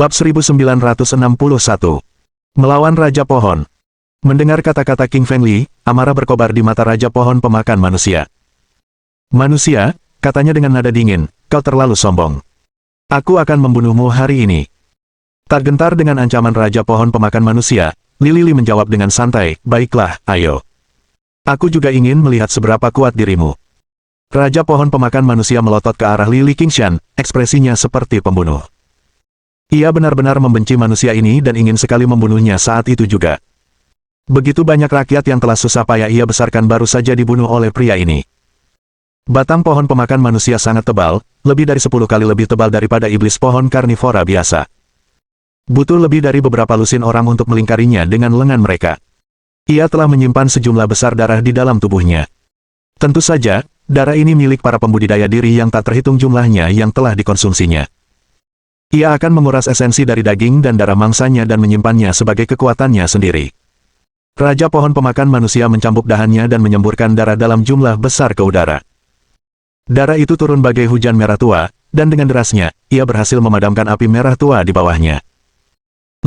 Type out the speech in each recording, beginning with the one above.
Bab 1961. Melawan Raja Pohon. Mendengar kata-kata King Feng Li, amarah berkobar di mata Raja Pohon pemakan manusia. Manusia, katanya dengan nada dingin, kau terlalu sombong. Aku akan membunuhmu hari ini. Tak gentar dengan ancaman Raja Pohon pemakan manusia, Li Li menjawab dengan santai, baiklah, ayo. Aku juga ingin melihat seberapa kuat dirimu. Raja Pohon pemakan manusia melotot ke arah Li Qingshan, ekspresinya seperti pembunuh. Ia benar-benar membenci manusia ini dan ingin sekali membunuhnya saat itu juga. Begitu banyak rakyat yang telah susah payah ia besarkan baru saja dibunuh oleh pria ini. Batang pohon pemakan manusia sangat tebal, lebih dari 10 kali lebih tebal daripada iblis pohon karnivora biasa. Butuh lebih dari beberapa lusin orang untuk melingkarinya dengan lengan mereka. Ia telah menyimpan sejumlah besar darah di dalam tubuhnya. Tentu saja, darah ini milik para pembudidaya diri yang tak terhitung jumlahnya yang telah dikonsumsinya. Ia akan menguras esensi dari daging dan darah mangsanya dan menyimpannya sebagai kekuatannya sendiri. Raja pohon pemakan manusia mencambuk dahannya dan menyemburkan darah dalam jumlah besar ke udara. Darah itu turun bagai hujan merah tua, dan dengan derasnya, ia berhasil memadamkan api merah tua di bawahnya.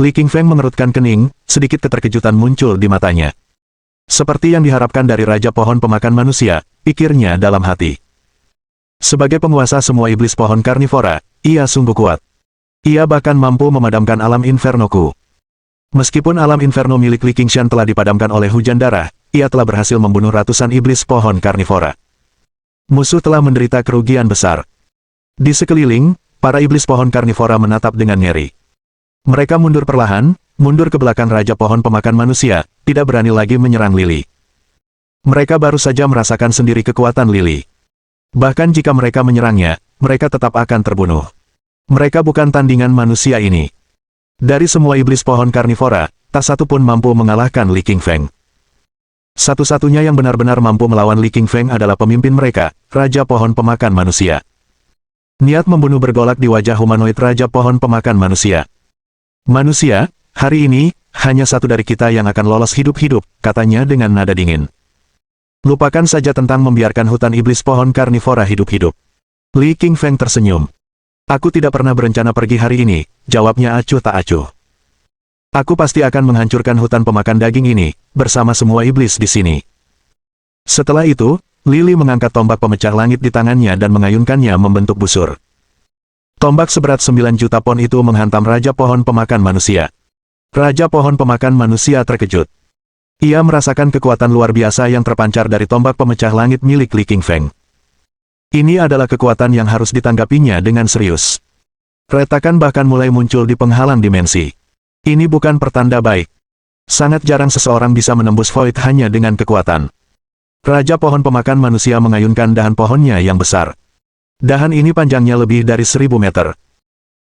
Li Qingfeng mengerutkan kening, sedikit keterkejutan muncul di matanya. Seperti yang diharapkan dari Raja pohon pemakan manusia, pikirnya dalam hati. Sebagai penguasa semua iblis pohon karnivora, ia sungguh kuat. Ia bahkan mampu memadamkan alam infernoku. Meskipun alam inferno milik Li Qingshan telah dipadamkan oleh hujan darah, ia telah berhasil membunuh ratusan iblis pohon karnivora. Musuh telah menderita kerugian besar. Di sekeliling, para iblis pohon karnivora menatap dengan ngeri. Mereka mundur perlahan, mundur ke belakang Raja pohon pemakan manusia, tidak berani lagi menyerang Li Li. Mereka baru saja merasakan sendiri kekuatan Li Li. Bahkan jika mereka menyerangnya, mereka tetap akan terbunuh. Mereka bukan tandingan manusia ini. Dari semua iblis pohon karnivora, tak satu pun mampu mengalahkan Li Qingfeng. Satu-satunya yang benar-benar mampu melawan Li Qingfeng adalah pemimpin mereka, Raja pohon pemakan manusia. Niat membunuh bergolak di wajah humanoid Raja pohon pemakan manusia. Manusia, hari ini, hanya satu dari kita yang akan lolos hidup-hidup, katanya dengan nada dingin. Lupakan saja tentang membiarkan hutan iblis pohon karnivora hidup-hidup. Li Qingfeng tersenyum. Aku tidak pernah berencana pergi hari ini, jawabnya acuh tak acuh. Aku pasti akan menghancurkan hutan pemakan daging ini, bersama semua iblis di sini. Setelah itu, Li Li mengangkat tombak pemecah langit di tangannya dan mengayunkannya membentuk busur. Tombak seberat 9 juta pon itu menghantam Raja pohon pemakan manusia. Raja pohon pemakan manusia terkejut. Ia merasakan kekuatan luar biasa yang terpancar dari tombak pemecah langit milik Li Qingfeng. Ini adalah kekuatan yang harus ditanggapinya dengan serius. Retakan bahkan mulai muncul di penghalang dimensi. Ini bukan pertanda baik. Sangat jarang seseorang bisa menembus void hanya dengan kekuatan. Raja pohon pemakan manusia mengayunkan dahan pohonnya yang besar. Dahan ini panjangnya lebih dari 1000 meter.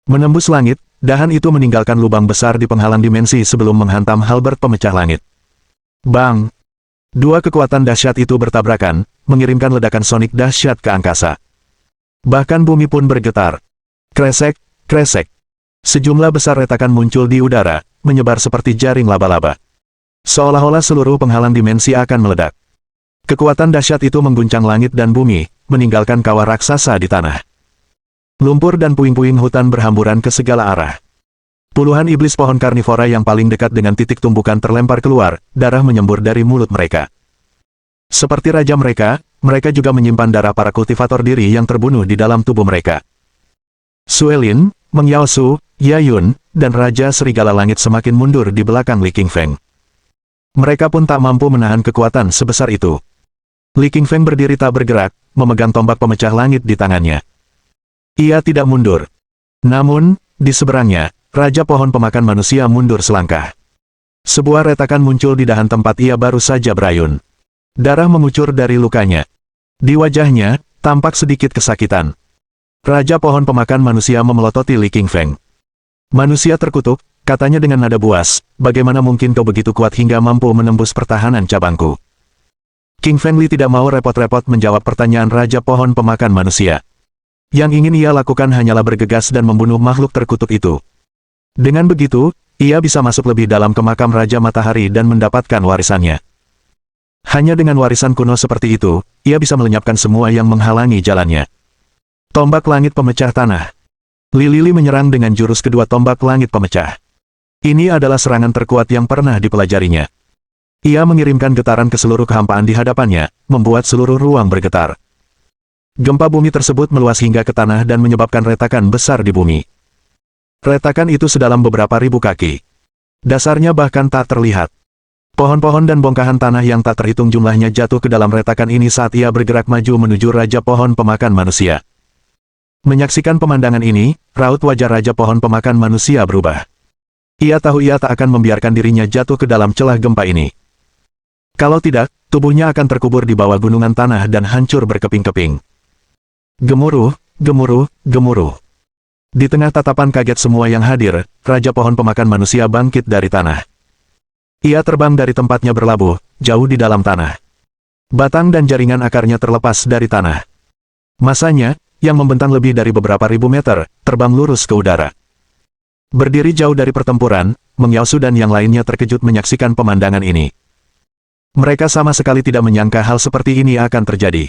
Menembus langit, dahan itu meninggalkan lubang besar di penghalang dimensi sebelum menghantam halberd pemecah langit. Bang! Dua kekuatan dahsyat itu bertabrakan, mengirimkan ledakan sonik dahsyat ke angkasa. Bahkan bumi pun bergetar. Kresek, kresek. Sejumlah besar retakan muncul di udara, menyebar seperti jaring laba-laba. Seolah-olah seluruh penghalang dimensi akan meledak. Kekuatan dahsyat itu mengguncang langit dan bumi, meninggalkan kawah raksasa di tanah. Lumpur dan puing-puing hutan berhamburan ke segala arah. Puluhan iblis pohon karnivora yang paling dekat dengan titik tumbukan terlempar keluar, darah menyembur dari mulut mereka. Seperti raja mereka, mereka juga menyimpan darah para kultivator diri yang terbunuh di dalam tubuh mereka. Suelin, Meng Yaosu, Yayun, dan Raja Serigala Langit semakin mundur di belakang Li Qingfeng. Mereka pun tak mampu menahan kekuatan sebesar itu. Li Qingfeng berdiri tak bergerak, memegang tombak pemecah langit di tangannya. Ia tidak mundur. Namun, di seberangnya, Raja pohon pemakan manusia mundur selangkah. Sebuah retakan muncul di dahan tempat ia baru saja berayun. Darah mengucur dari lukanya. Di wajahnya, tampak sedikit kesakitan. Raja pohon pemakan manusia memelototi Li Qingfeng. Manusia terkutuk, katanya dengan nada buas, bagaimana mungkin kau begitu kuat hingga mampu menembus pertahanan cabangku? King Feng Li tidak mau repot-repot menjawab pertanyaan Raja pohon pemakan manusia. Yang ingin ia lakukan hanyalah bergegas dan membunuh makhluk terkutuk itu. Dengan begitu, ia bisa masuk lebih dalam ke makam Raja Matahari dan mendapatkan warisannya. Hanya dengan warisan kuno seperti itu, ia bisa melenyapkan semua yang menghalangi jalannya. Tombak langit pemecah tanah. Li Lili menyerang dengan jurus kedua tombak langit pemecah. Ini adalah serangan terkuat yang pernah dipelajarinya. Ia mengirimkan getaran ke seluruh kehampaan di hadapannya, membuat seluruh ruang bergetar. Gempa bumi tersebut meluas hingga ke tanah dan menyebabkan retakan besar di bumi. Retakan itu sedalam beberapa ribu kaki. Dasarnya bahkan tak terlihat. Pohon-pohon dan bongkahan tanah yang tak terhitung jumlahnya jatuh ke dalam retakan ini saat ia bergerak maju menuju Raja Pohon Pemakan Manusia. Menyaksikan pemandangan ini, raut wajah Raja Pohon Pemakan Manusia berubah. Ia tahu ia tak akan membiarkan dirinya jatuh ke dalam celah gempa ini. Kalau tidak, tubuhnya akan terkubur di bawah gunungan tanah dan hancur berkeping-keping. Gemuruh, gemuruh, gemuruh. Di tengah tatapan kaget semua yang hadir, Raja Pohon Pemakan Manusia bangkit dari tanah. Ia terbang dari tempatnya berlabuh, jauh di dalam tanah. Batang dan jaringan akarnya terlepas dari tanah. Masanya, yang membentang lebih dari beberapa ribu meter, terbang lurus ke udara. Berdiri jauh dari pertempuran, Meng Yaosu dan yang lainnya terkejut menyaksikan pemandangan ini. Mereka sama sekali tidak menyangka hal seperti ini akan terjadi.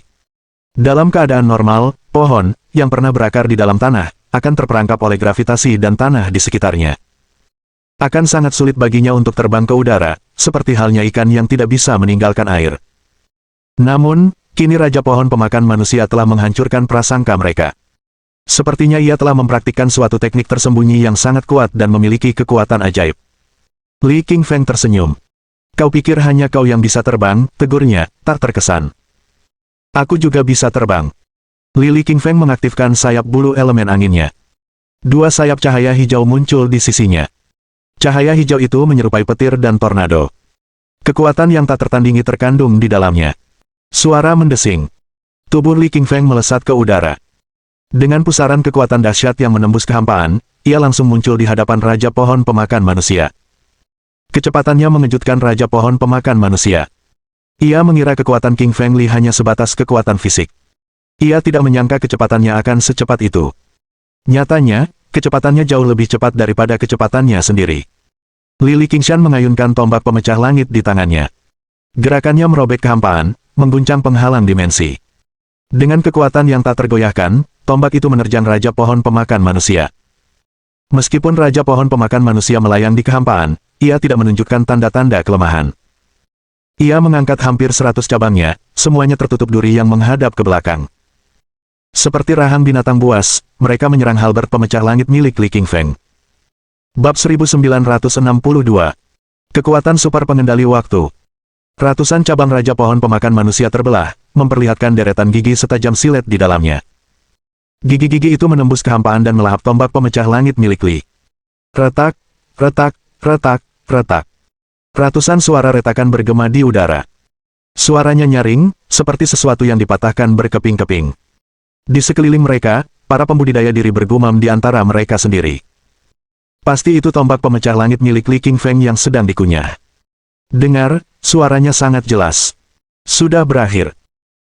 Dalam keadaan normal, pohon, yang pernah berakar di dalam tanah, akan terperangkap oleh gravitasi dan tanah di sekitarnya. Akan sangat sulit baginya untuk terbang ke udara, seperti halnya ikan yang tidak bisa meninggalkan air. Namun, kini Raja Pohon Pemakan Manusia telah menghancurkan prasangka mereka. Sepertinya ia telah mempraktikkan suatu teknik tersembunyi yang sangat kuat dan memiliki kekuatan ajaib. Li Qingfeng tersenyum. Kau pikir hanya kau yang bisa terbang, tegurnya, tak terkesan. Aku juga bisa terbang. Li Qingfeng mengaktifkan sayap bulu elemen anginnya. Dua sayap cahaya hijau muncul di sisinya. Cahaya hijau itu menyerupai petir dan tornado. Kekuatan yang tak tertandingi terkandung di dalamnya. Suara mendesing. Tubuh Li Qingfeng melesat ke udara. Dengan pusaran kekuatan dahsyat yang menembus kehampaan, ia langsung muncul di hadapan Raja Pohon Pemakan Manusia. Kecepatannya mengejutkan Raja Pohon Pemakan Manusia. Ia mengira kekuatan King Feng Li hanya sebatas kekuatan fisik. Ia tidak menyangka kecepatannya akan secepat itu. Nyatanya, kecepatannya jauh lebih cepat daripada kecepatannya sendiri. Li Qingshan mengayunkan tombak pemecah langit di tangannya. Gerakannya merobek kehampaan, mengguncang penghalang dimensi. Dengan kekuatan yang tak tergoyahkan, tombak itu menerjang Raja Pohon Pemakan Manusia. Meskipun Raja Pohon Pemakan Manusia melayang di kehampaan, ia tidak menunjukkan tanda-tanda kelemahan. Ia mengangkat hampir 100 cabangnya, semuanya tertutup duri yang menghadap ke belakang. Seperti rahang binatang buas, mereka menyerang halberd pemecah langit milik Li Qingfeng. Bab 1962. Kekuatan super pengendali waktu. Ratusan cabang Raja Pohon Pemakan Manusia terbelah, memperlihatkan deretan gigi setajam silet di dalamnya. Gigi-gigi itu menembus kehampaan dan melahap tombak pemecah langit milik Li. Retak, retak, retak, retak. Ratusan suara retakan bergema di udara. Suaranya nyaring, seperti sesuatu yang dipatahkan berkeping-keping. Di sekeliling mereka, para pembudidaya diri bergumam di antara mereka sendiri. Pasti itu tombak pemecah langit milik Li Qingfeng yang sedang dikunyah. Dengar, suaranya sangat jelas. Sudah berakhir.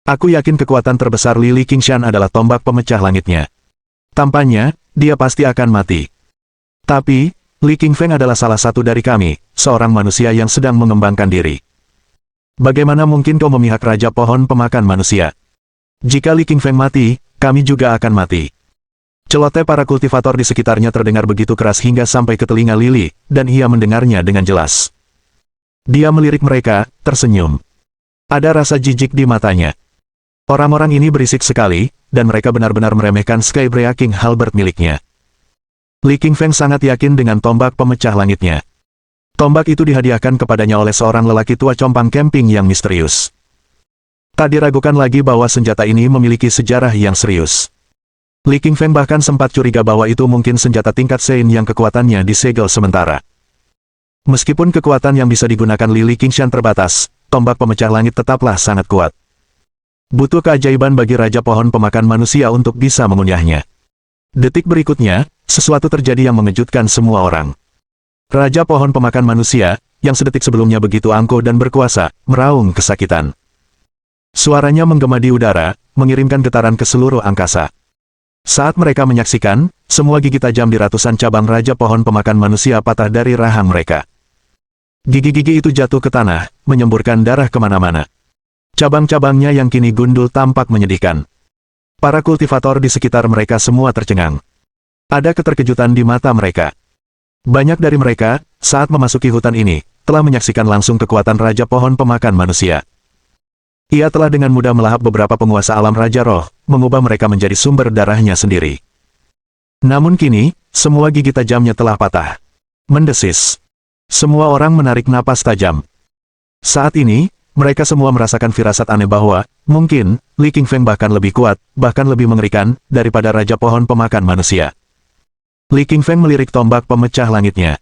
Aku yakin kekuatan terbesar Li Qingshan adalah tombak pemecah langitnya. Tampaknya, dia pasti akan mati. Tapi, Li Qingfeng adalah salah satu dari kami, seorang manusia yang sedang mengembangkan diri. Bagaimana mungkin kau memihak Raja Pohon Pemakan Manusia? Jika Li Qingfeng mati, kami juga akan mati. Celoteh para kultivator di sekitarnya terdengar begitu keras hingga sampai ke telinga Lili, dan ia mendengarnya dengan jelas. Dia melirik mereka, tersenyum. Ada rasa jijik di matanya. Orang-orang ini berisik sekali, dan mereka benar-benar meremehkan Sky Breaking Halberd miliknya. Li Qingfeng sangat yakin dengan tombak pemecah langitnya. Tombak itu dihadiahkan kepadanya oleh seorang lelaki tua compang camping yang misterius. Tak diragukan lagi bahwa senjata ini memiliki sejarah yang serius. Li Qingfeng bahkan sempat curiga bahwa itu mungkin senjata tingkat Sein yang kekuatannya disegel sementara. Meskipun kekuatan yang bisa digunakan Li Qingshan terbatas, tombak pemecah langit tetaplah sangat kuat. Butuh keajaiban bagi Raja Pohon Pemakan Manusia untuk bisa mengunyahnya. Detik berikutnya, sesuatu terjadi yang mengejutkan semua orang. Raja Pohon Pemakan Manusia, yang sedetik sebelumnya begitu angkuh dan berkuasa, meraung kesakitan. Suaranya menggema di udara, mengirimkan getaran ke seluruh angkasa. Saat mereka menyaksikan, semua gigi tajam di ratusan cabang Raja Pohon Pemakan Manusia patah dari rahang mereka. Gigi-gigi itu jatuh ke tanah, menyemburkan darah kemana-mana. Cabang-cabangnya yang kini gundul tampak menyedihkan. Para kultivator di sekitar mereka semua tercengang. Ada keterkejutan di mata mereka. Banyak dari mereka, saat memasuki hutan ini, telah menyaksikan langsung kekuatan Raja Pohon Pemakan Manusia. Ia telah dengan mudah melahap beberapa penguasa alam Raja Roh, mengubah mereka menjadi sumber darahnya sendiri. Namun kini, semua gigi tajamnya telah patah. Mendesis. Semua orang menarik napas tajam. Saat ini, mereka semua merasakan firasat aneh bahwa, mungkin, Li Qingfeng bahkan lebih kuat, bahkan lebih mengerikan, daripada Raja Pohon Pemakan Manusia. Li Qingfeng melirik tombak pemecah langitnya.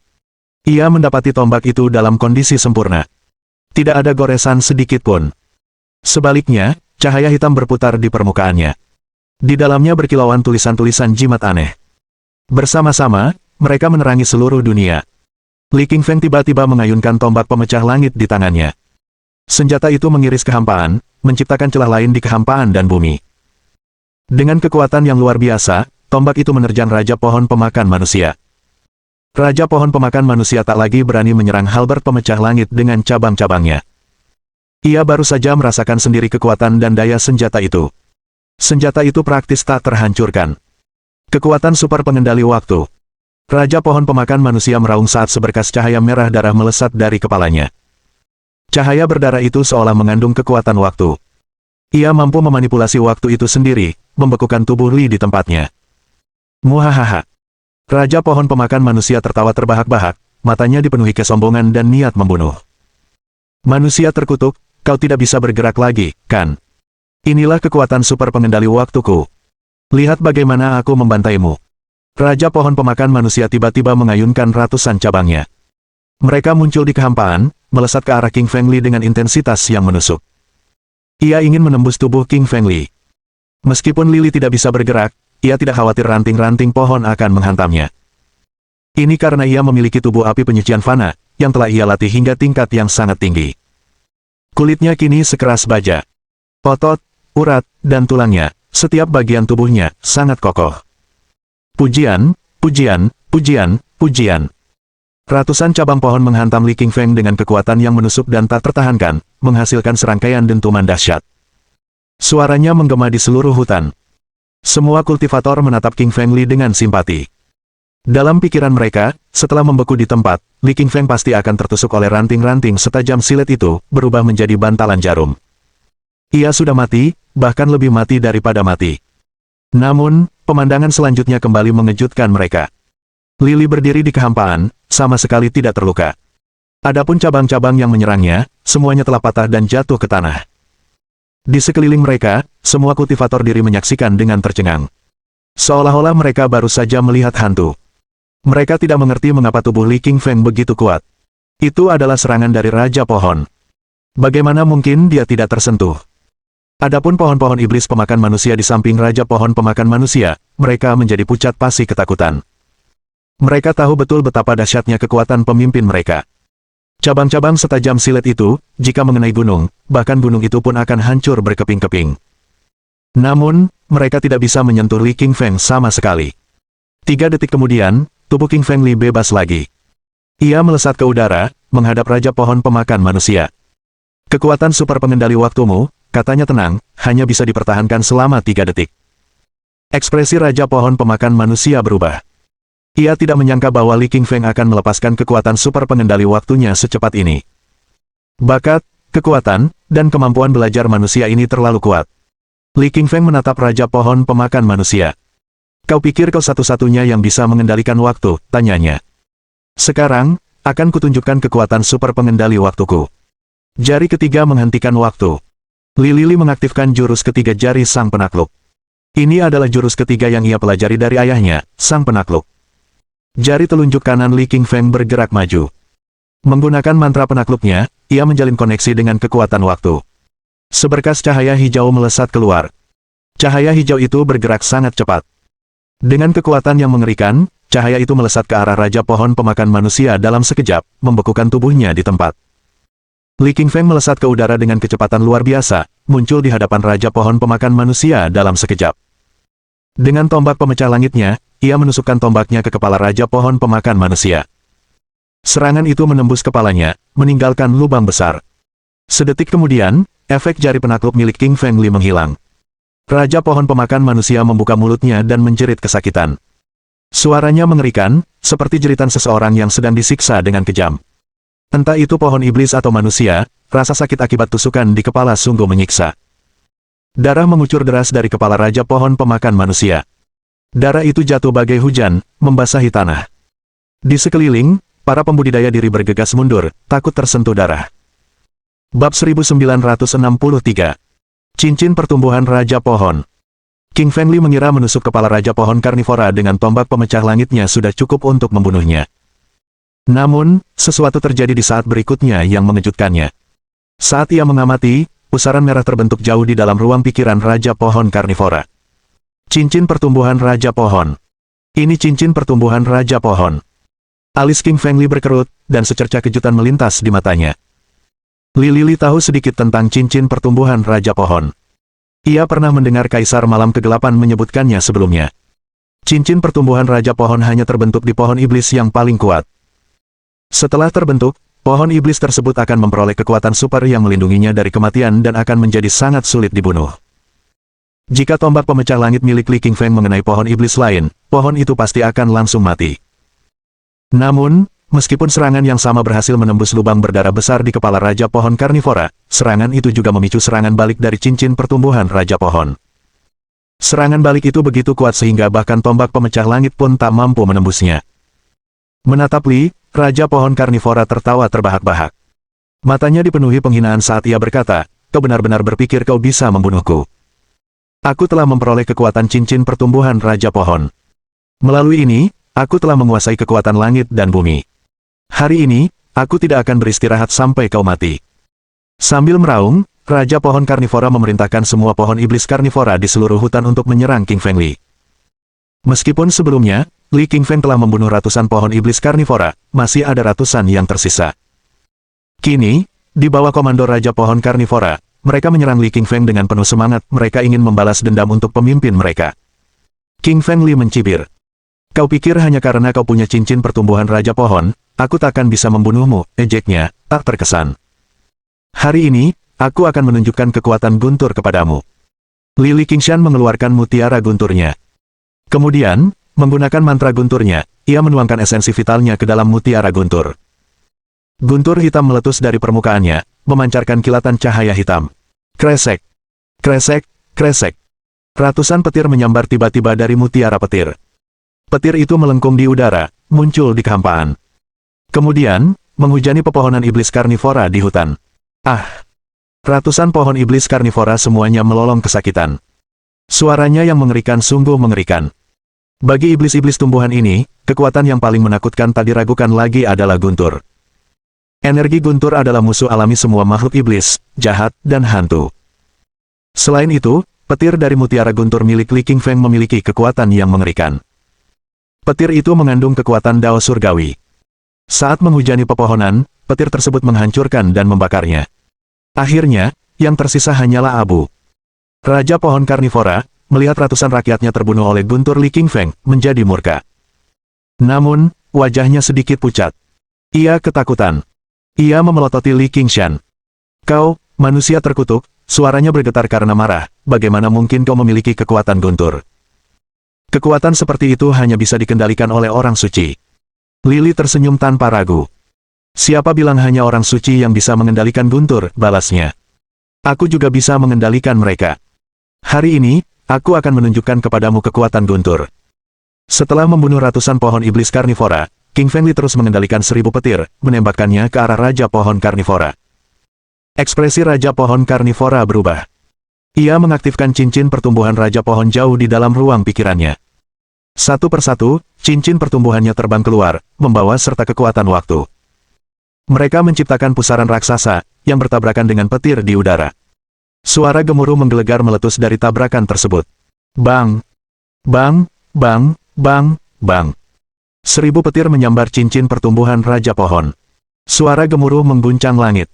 Ia mendapati tombak itu dalam kondisi sempurna. Tidak ada goresan sedikit pun. Sebaliknya, cahaya hitam berputar di permukaannya. Di dalamnya berkilauan tulisan-tulisan jimat aneh. Bersama-sama, mereka menerangi seluruh dunia. Li Qingfeng tiba-tiba mengayunkan tombak pemecah langit di tangannya. Senjata itu mengiris kehampaan, menciptakan celah lain di kehampaan dan bumi. Dengan kekuatan yang luar biasa, tombak itu menerjang Raja Pohon Pemakan Manusia. Raja Pohon Pemakan Manusia tak lagi berani menyerang halberd pemecah langit dengan cabang-cabangnya. Ia baru saja merasakan sendiri kekuatan dan daya senjata itu. Senjata itu praktis tak terhancurkan. Kekuatan super pengendali waktu. Raja Pohon Pemakan Manusia meraung saat seberkas cahaya merah darah melesat dari kepalanya. Cahaya berdarah itu seolah mengandung kekuatan waktu. Ia mampu memanipulasi waktu itu sendiri, membekukan tubuh Li di tempatnya. Muhahaha. Raja Pohon Pemakan Manusia tertawa terbahak-bahak, matanya dipenuhi kesombongan dan niat membunuh. Manusia terkutuk, kau tidak bisa bergerak lagi, kan? Inilah kekuatan super pengendali waktuku. Lihat bagaimana aku membantaimu. Raja Pohon Pemakan Manusia tiba-tiba mengayunkan ratusan cabangnya. Mereka muncul di kehampaan, melesat ke arah King Feng Li dengan intensitas yang menusuk. Ia ingin menembus tubuh King Feng Li. Meskipun Lili tidak bisa bergerak, ia tidak khawatir ranting-ranting pohon akan menghantamnya. Ini karena ia memiliki tubuh api penyucian fana, yang telah ia latih hingga tingkat yang sangat tinggi. Kulitnya kini sekeras baja. Otot, urat, dan tulangnya, setiap bagian tubuhnya, sangat kokoh. Pujian, pujian, pujian, pujian. Ratusan cabang pohon menghantam Li Qingfeng dengan kekuatan yang menusuk dan tak tertahankan, menghasilkan serangkaian dentuman dahsyat. Suaranya menggema di seluruh hutan. Semua kultivator menatap King Feng Li dengan simpati. Dalam pikiran mereka, setelah membeku di tempat, Li Qingfeng pasti akan tertusuk oleh ranting-ranting setajam silet itu, berubah menjadi bantalan jarum. Ia sudah mati, bahkan lebih mati daripada mati. Namun, pemandangan selanjutnya kembali mengejutkan mereka. Lili berdiri di kehampaan, sama sekali tidak terluka. Adapun cabang-cabang yang menyerangnya, semuanya telah patah dan jatuh ke tanah. Di sekeliling mereka, semua kultivator diri menyaksikan dengan tercengang. Seolah-olah mereka baru saja melihat hantu. Mereka tidak mengerti mengapa tubuh Li Qingfeng begitu kuat. Itu adalah serangan dari Raja Pohon. Bagaimana mungkin dia tidak tersentuh? Adapun pohon-pohon iblis pemakan manusia di samping Raja Pohon Pemakan Manusia, mereka menjadi pucat pasi ketakutan. Mereka tahu betul betapa dahsyatnya kekuatan pemimpin mereka. Cabang-cabang setajam silet itu, jika mengenai gunung, bahkan gunung itu pun akan hancur berkeping-keping. Namun, mereka tidak bisa menyentuh Li Qingfeng sama sekali. 3 detik kemudian, tubuh King Feng Li bebas lagi. Ia melesat ke udara, menghadap Raja Pohon Pemakan Manusia. Kekuatan super pengendali waktumu, katanya tenang, hanya bisa dipertahankan selama 3 detik. Ekspresi Raja Pohon Pemakan Manusia berubah. Ia tidak menyangka bahwa Li Qingfeng akan melepaskan kekuatan super pengendali waktunya secepat ini. Bakat, kekuatan, dan kemampuan belajar manusia ini terlalu kuat. Li Qingfeng menatap Raja Pohon Pemakan Manusia. Kau pikir kau satu-satunya yang bisa mengendalikan waktu, tanyanya. Sekarang, akan kutunjukkan kekuatan super pengendali waktuku. Jari ketiga menghentikan waktu. Li mengaktifkan jurus ketiga jari sang penakluk. Ini adalah jurus ketiga yang ia pelajari dari ayahnya, sang penakluk. Jari telunjuk kanan Li Qingfeng bergerak maju. Menggunakan mantra penakluknya, ia menjalin koneksi dengan kekuatan waktu. Seberkas cahaya hijau melesat keluar. Cahaya hijau itu bergerak sangat cepat. Dengan kekuatan yang mengerikan, cahaya itu melesat ke arah Raja Pohon Pemakan Manusia dalam sekejap, membekukan tubuhnya di tempat. Li Qingfeng melesat ke udara dengan kecepatan luar biasa, muncul di hadapan Raja Pohon Pemakan Manusia dalam sekejap. Dengan tombak pemecah langitnya, ia menusukkan tombaknya ke kepala Raja Pohon Pemakan Manusia. Serangan itu menembus kepalanya, meninggalkan lubang besar. Sedetik kemudian, efek jari penakluk milik King Feng Li menghilang. Raja Pohon Pemakan Manusia membuka mulutnya dan menjerit kesakitan. Suaranya mengerikan, seperti jeritan seseorang yang sedang disiksa dengan kejam. Entah itu pohon iblis atau manusia, rasa sakit akibat tusukan di kepala sungguh menyiksa. Darah mengucur deras dari kepala Raja Pohon Pemakan Manusia. Darah itu jatuh bagai hujan, membasahi tanah. Di sekeliling, para pembudidaya diri bergegas mundur, takut tersentuh darah. Bab 1963. Cincin Pertumbuhan Raja Pohon. King Fengli mengira menusuk kepala Raja Pohon Karnivora dengan tombak pemecah langitnya sudah cukup untuk membunuhnya. Namun, sesuatu terjadi di saat berikutnya yang mengejutkannya. Saat ia mengamati, pusaran merah terbentuk jauh di dalam ruang pikiran Raja Pohon Karnivora. Cincin Pertumbuhan Raja Pohon. Ini cincin pertumbuhan Raja Pohon. Alis King Fengli berkerut, dan secerca kejutan melintas di matanya. Li tahu sedikit tentang cincin pertumbuhan Raja Pohon. Ia pernah mendengar Kaisar Malam Kegelapan menyebutkannya sebelumnya. Cincin pertumbuhan Raja Pohon hanya terbentuk di pohon iblis yang paling kuat. Setelah terbentuk, pohon iblis tersebut akan memperoleh kekuatan super yang melindunginya dari kematian dan akan menjadi sangat sulit dibunuh. Jika tombak pemecah langit milik Li Qingfeng mengenai pohon iblis lain, pohon itu pasti akan langsung mati. Namun, meskipun serangan yang sama berhasil menembus lubang berdarah besar di kepala Raja Pohon Karnivora, serangan itu juga memicu serangan balik dari cincin pertumbuhan Raja Pohon. Serangan balik itu begitu kuat sehingga bahkan tombak pemecah langit pun tak mampu menembusnya. Menatap Li, Raja Pohon Karnivora tertawa terbahak-bahak. Matanya dipenuhi penghinaan saat ia berkata, "Kau benar-benar berpikir kau bisa membunuhku? Aku telah memperoleh kekuatan cincin pertumbuhan Raja Pohon. Melalui ini, aku telah menguasai kekuatan langit dan bumi. Hari ini, aku tidak akan beristirahat sampai kau mati." Sambil meraung, Raja Pohon Karnivora memerintahkan semua pohon iblis karnivora di seluruh hutan untuk menyerang King Fengli. Meskipun sebelumnya, Li Qingfeng telah membunuh ratusan pohon iblis karnivora, masih ada ratusan yang tersisa. Kini, di bawah komando Raja Pohon Karnivora, mereka menyerang Li Qingfeng dengan penuh semangat, mereka ingin membalas dendam untuk pemimpin mereka. King Fengli mencibir. "Kau pikir hanya karena kau punya cincin pertumbuhan Raja Pohon, aku takkan bisa membunuhmu," ejeknya, tak terkesan. "Hari ini, aku akan menunjukkan kekuatan guntur kepadamu." Li Qingshan mengeluarkan mutiara gunturnya. Kemudian, menggunakan mantra gunturnya, ia menuangkan esensi vitalnya ke dalam mutiara guntur. Guntur hitam meletus dari permukaannya, memancarkan kilatan cahaya hitam. Kresek, kresek, kresek. Ratusan petir menyambar tiba-tiba dari mutiara petir. Petir itu melengkung di udara, muncul di kehampaan. Kemudian, menghujani pepohonan iblis karnivora di hutan. Ah! Ratusan pohon iblis karnivora semuanya melolong kesakitan. Suaranya yang mengerikan sungguh mengerikan. Bagi iblis-iblis tumbuhan ini, kekuatan yang paling menakutkan tak diragukan lagi adalah guntur. Energi guntur adalah musuh alami semua makhluk iblis, jahat, dan hantu. Selain itu, petir dari mutiara guntur milik Li Qingfeng memiliki kekuatan yang mengerikan. Petir itu mengandung kekuatan Dao surgawi. Saat menghujani pepohonan, petir tersebut menghancurkan dan membakarnya. Akhirnya, yang tersisa hanyalah abu. Raja Pohon Karnivora, melihat ratusan rakyatnya terbunuh oleh guntur Li Qingfeng, menjadi murka. Namun, wajahnya sedikit pucat. Ia ketakutan. Ia memelototi Li Qingshan. "Kau, manusia terkutuk," suaranya bergetar karena marah, "bagaimana mungkin kau memiliki kekuatan guntur? Kekuatan seperti itu hanya bisa dikendalikan oleh orang suci." Lili tersenyum tanpa ragu. "Siapa bilang hanya orang suci yang bisa mengendalikan guntur?" balasnya. "Aku juga bisa mengendalikan mereka. Hari ini, aku akan menunjukkan kepadamu kekuatan guntur." Setelah membunuh ratusan pohon iblis karnivora, King Fengli terus mengendalikan 1000 petir, menembakkannya ke arah Raja Pohon Karnivora. Ekspresi Raja Pohon Karnivora berubah. Ia mengaktifkan cincin pertumbuhan Raja Pohon jauh di dalam ruang pikirannya. Satu persatu, cincin pertumbuhannya terbang keluar, membawa serta kekuatan waktu. Mereka menciptakan pusaran raksasa, yang bertabrakan dengan petir di udara. Suara gemuruh menggelegar meletus dari tabrakan tersebut. Bang! Bang! Bang! Bang! Bang! 1000 petir menyambar cincin pertumbuhan Raja Pohon. Suara gemuruh mengguncang langit.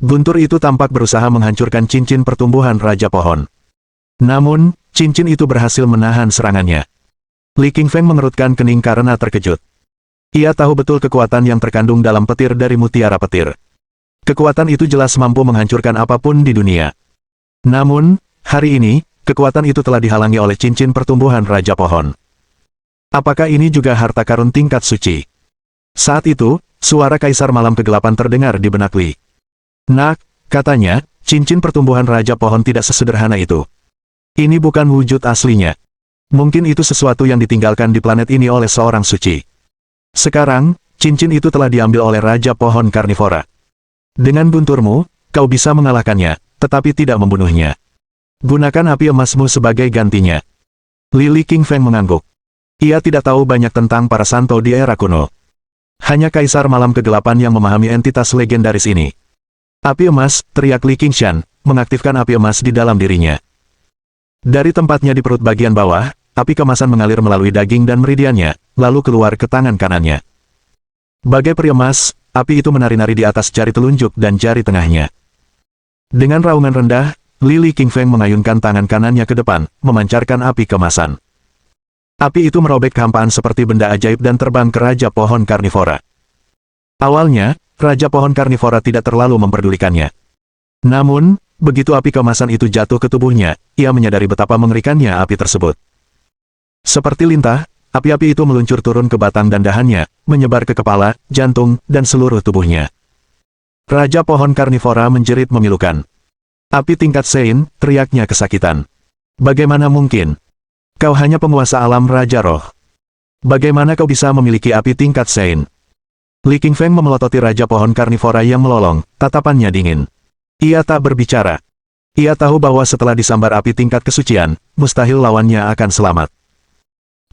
Guntur itu tampak berusaha menghancurkan cincin pertumbuhan Raja Pohon. Namun, cincin itu berhasil menahan serangannya. Li Qingfeng mengerutkan kening karena terkejut. Ia tahu betul kekuatan yang terkandung dalam petir dari mutiara petir. Kekuatan itu jelas mampu menghancurkan apapun di dunia. Namun, hari ini, kekuatan itu telah dihalangi oleh cincin pertumbuhan Raja Pohon. Apakah ini juga harta karun tingkat suci? Saat itu, suara Kaisar Malam Kegelapan terdengar di benak Li. Nak, katanya, cincin pertumbuhan Raja Pohon tidak sesederhana itu. Ini bukan wujud aslinya. Mungkin itu sesuatu yang ditinggalkan di planet ini oleh seorang suci. Sekarang, cincin itu telah diambil oleh Raja Pohon Karnivora. Dengan gunturmu, kau bisa mengalahkannya, tetapi tidak membunuhnya. Gunakan api emasmu sebagai gantinya. Li Qingfeng mengangguk. Ia tidak tahu banyak tentang para santo di era kuno. Hanya Kaisar Malam Kegelapan yang memahami entitas legendaris ini. Api emas, teriak Li Qingshan, mengaktifkan api emas di dalam dirinya. Dari tempatnya di perut bagian bawah, api kemasan mengalir melalui daging dan meridiannya, lalu keluar ke tangan kanannya. Bagai peri emas, api itu menari-nari di atas jari telunjuk dan jari tengahnya. Dengan raungan rendah, Li Qingfeng mengayunkan tangan kanannya ke depan, memancarkan api kemasan. Api itu merobek kehampaan seperti benda ajaib dan terbang ke Raja Pohon Karnivora. Awalnya, Raja Pohon Karnivora tidak terlalu memperdulikannya. Namun, begitu api kemasan itu jatuh ke tubuhnya, ia menyadari betapa mengerikannya api tersebut. Seperti lintah, api-api itu meluncur turun ke batang dan dahannya, menyebar ke kepala, jantung, dan seluruh tubuhnya. Raja Pohon Karnivora menjerit memilukan. Api tingkat Sein, teriaknya kesakitan. Bagaimana mungkin? Kau hanya penguasa alam Raja Roh. Bagaimana kau bisa memiliki api tingkat Sein? Li Qingfeng memelototi Raja Pohon Karnivora yang melolong, tatapannya dingin. Ia tak berbicara. Ia tahu bahwa setelah disambar api tingkat kesucian, mustahil lawannya akan selamat.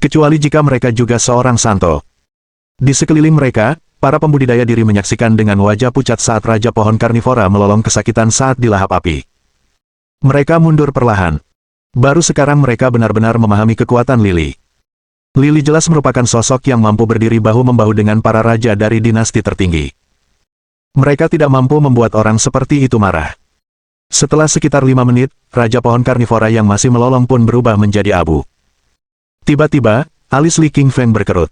Kecuali jika mereka juga seorang santo. Di sekeliling mereka, para pembudidaya diri menyaksikan dengan wajah pucat saat Raja Pohon Karnivora melolong kesakitan saat dilahap api. Mereka mundur perlahan. Baru sekarang mereka benar-benar memahami kekuatan Lili. Lili jelas merupakan sosok yang mampu berdiri bahu-membahu dengan para raja dari dinasti tertinggi. Mereka tidak mampu membuat orang seperti itu marah. Setelah sekitar 5 menit, Raja Pohon Karnivora yang masih melolong pun berubah menjadi abu. Tiba-tiba, alis Li Qingfeng berkerut.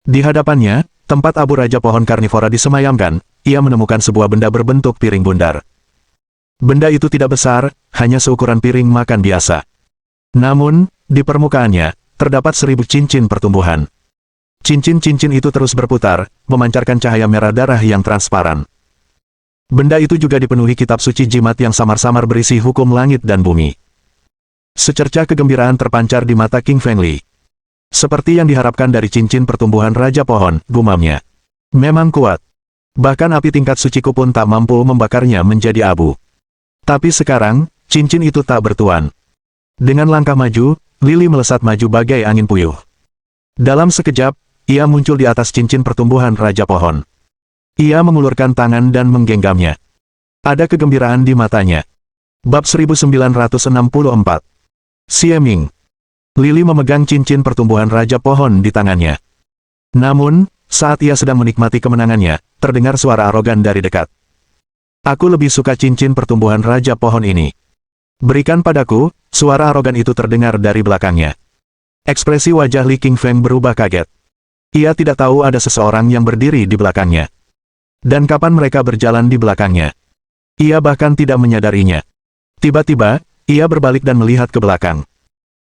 Di hadapannya, tempat abu Raja Pohon Karnivora disemayamkan, ia menemukan sebuah benda berbentuk piring bundar. Benda itu tidak besar, hanya seukuran piring makan biasa. Namun, di permukaannya, terdapat 1000 cincin pertumbuhan. Cincin-cincin itu terus berputar, memancarkan cahaya merah darah yang transparan. Benda itu juga dipenuhi kitab suci jimat yang samar-samar berisi hukum langit dan bumi. Secercah kegembiraan terpancar di mata King Feng Li. Seperti yang diharapkan dari cincin pertumbuhan Raja Pohon, gumamnya. Memang kuat. Bahkan api tingkat suciku pun tak mampu membakarnya menjadi abu. Tapi sekarang, cincin itu tak bertuan. Dengan langkah maju, Lili melesat maju bagai angin puyuh. Dalam sekejap, ia muncul di atas cincin pertumbuhan Raja Pohon. Ia mengulurkan tangan dan menggenggamnya. Ada kegembiraan di matanya. Bab 1964. Xie Ming. Lili memegang cincin pertumbuhan Raja Pohon di tangannya. Namun, saat ia sedang menikmati kemenangannya, terdengar suara arogan dari dekat. Aku lebih suka cincin pertumbuhan Raja Pohon ini. Berikan padaku, suara arogan itu terdengar dari belakangnya. Ekspresi wajah Li Qingfeng berubah kaget. Ia tidak tahu ada seseorang yang berdiri di belakangnya. Dan kapan mereka berjalan di belakangnya. Ia bahkan tidak menyadarinya. Tiba-tiba, ia berbalik dan melihat ke belakang.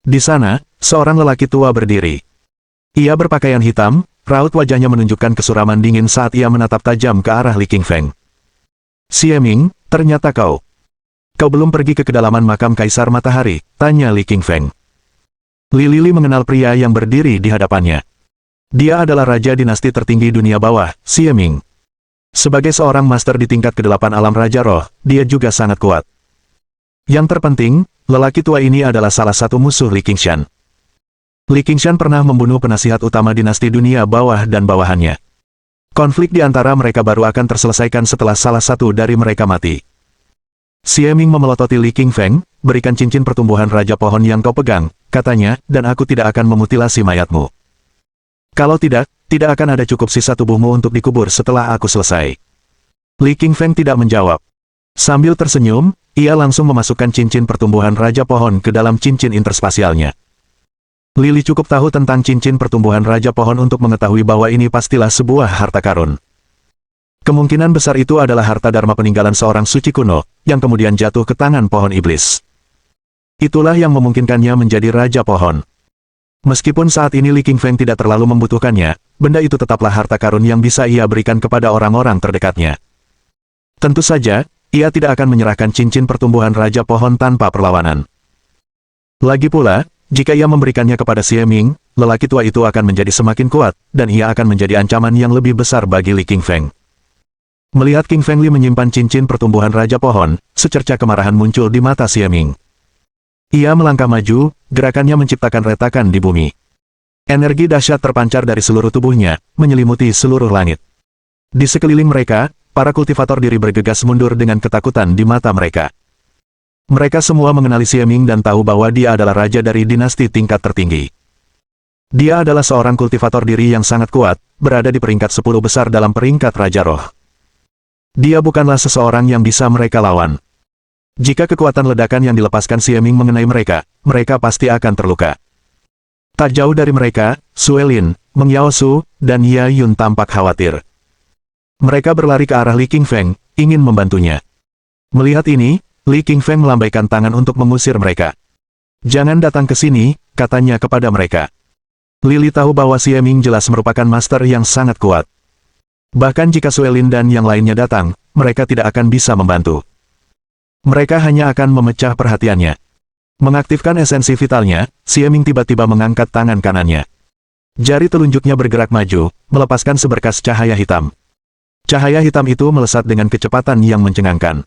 Di sana, seorang lelaki tua berdiri. Ia berpakaian hitam, raut wajahnya menunjukkan kesuraman dingin saat ia menatap tajam ke arah Li Qingfeng. Xie Ming, ternyata kau. Kau belum pergi ke kedalaman makam Kaisar Matahari, tanya Li Qingfeng. Li mengenal pria yang berdiri di hadapannya. Dia adalah Raja Dinasti tertinggi dunia bawah, Xie Ming. Sebagai seorang master di tingkat ke-8 alam Raja Roh, dia juga sangat kuat. Yang terpenting, lelaki tua ini adalah salah satu musuh Li Qingshan. Li Qingshan pernah membunuh penasihat utama dinasti dunia bawah dan bawahannya. Konflik di antara mereka baru akan terselesaikan setelah salah satu dari mereka mati. Xie Ming memelototi Li Qingfeng, berikan cincin pertumbuhan Raja Pohon yang kau pegang, katanya, dan aku tidak akan memutilasi mayatmu. Kalau tidak, tidak akan ada cukup sisa tubuhmu untuk dikubur setelah aku selesai. Li Qingfeng tidak menjawab. Sambil tersenyum, ia langsung memasukkan cincin pertumbuhan Raja Pohon ke dalam cincin interspasialnya. Lili cukup tahu tentang cincin pertumbuhan Raja Pohon untuk mengetahui bahwa ini pastilah sebuah harta karun. Kemungkinan besar itu adalah harta dharma peninggalan seorang suci kuno, yang kemudian jatuh ke tangan pohon iblis. Itulah yang memungkinkannya menjadi Raja Pohon. Meskipun saat ini Li Qingfeng tidak terlalu membutuhkannya, benda itu tetaplah harta karun yang bisa ia berikan kepada orang-orang terdekatnya. Tentu saja, ia tidak akan menyerahkan cincin pertumbuhan Raja Pohon tanpa perlawanan. Lagi pula, jika ia memberikannya kepada Xie Ming, lelaki tua itu akan menjadi semakin kuat, dan ia akan menjadi ancaman yang lebih besar bagi Li Qingfeng. Melihat King Feng Li menyimpan cincin pertumbuhan Raja Pohon, secerca kemarahan muncul di mata Xie Ming. Ia melangkah maju, gerakannya menciptakan retakan di bumi. Energi dahsyat terpancar dari seluruh tubuhnya, menyelimuti seluruh langit. Di sekeliling mereka, para kultivator diri bergegas mundur dengan ketakutan di mata mereka. Mereka semua mengenali Xie Ming dan tahu bahwa dia adalah raja dari dinasti tingkat tertinggi. Dia adalah seorang kultivator diri yang sangat kuat, berada di peringkat 10 besar dalam peringkat Raja Roh. Dia bukanlah seseorang yang bisa mereka lawan. Jika kekuatan ledakan yang dilepaskan Xie Ming mengenai mereka, mereka pasti akan terluka. Tak jauh dari mereka, Sue Lin, Meng Yao Su, dan Ye Yun tampak khawatir. Mereka berlari ke arah Li Qingfeng, ingin membantunya. Melihat ini, Li Qingfeng melambaikan tangan untuk mengusir mereka. "Jangan datang ke sini," katanya kepada mereka. Lili tahu bahwa Xie Ming jelas merupakan master yang sangat kuat. Bahkan jika Sue Lin dan yang lainnya datang, mereka tidak akan bisa membantu. Mereka hanya akan memecah perhatiannya. Mengaktifkan esensi vitalnya, Xie Ming tiba-tiba mengangkat tangan kanannya. Jari telunjuknya bergerak maju, melepaskan seberkas cahaya hitam. Cahaya hitam itu melesat dengan kecepatan yang mencengangkan.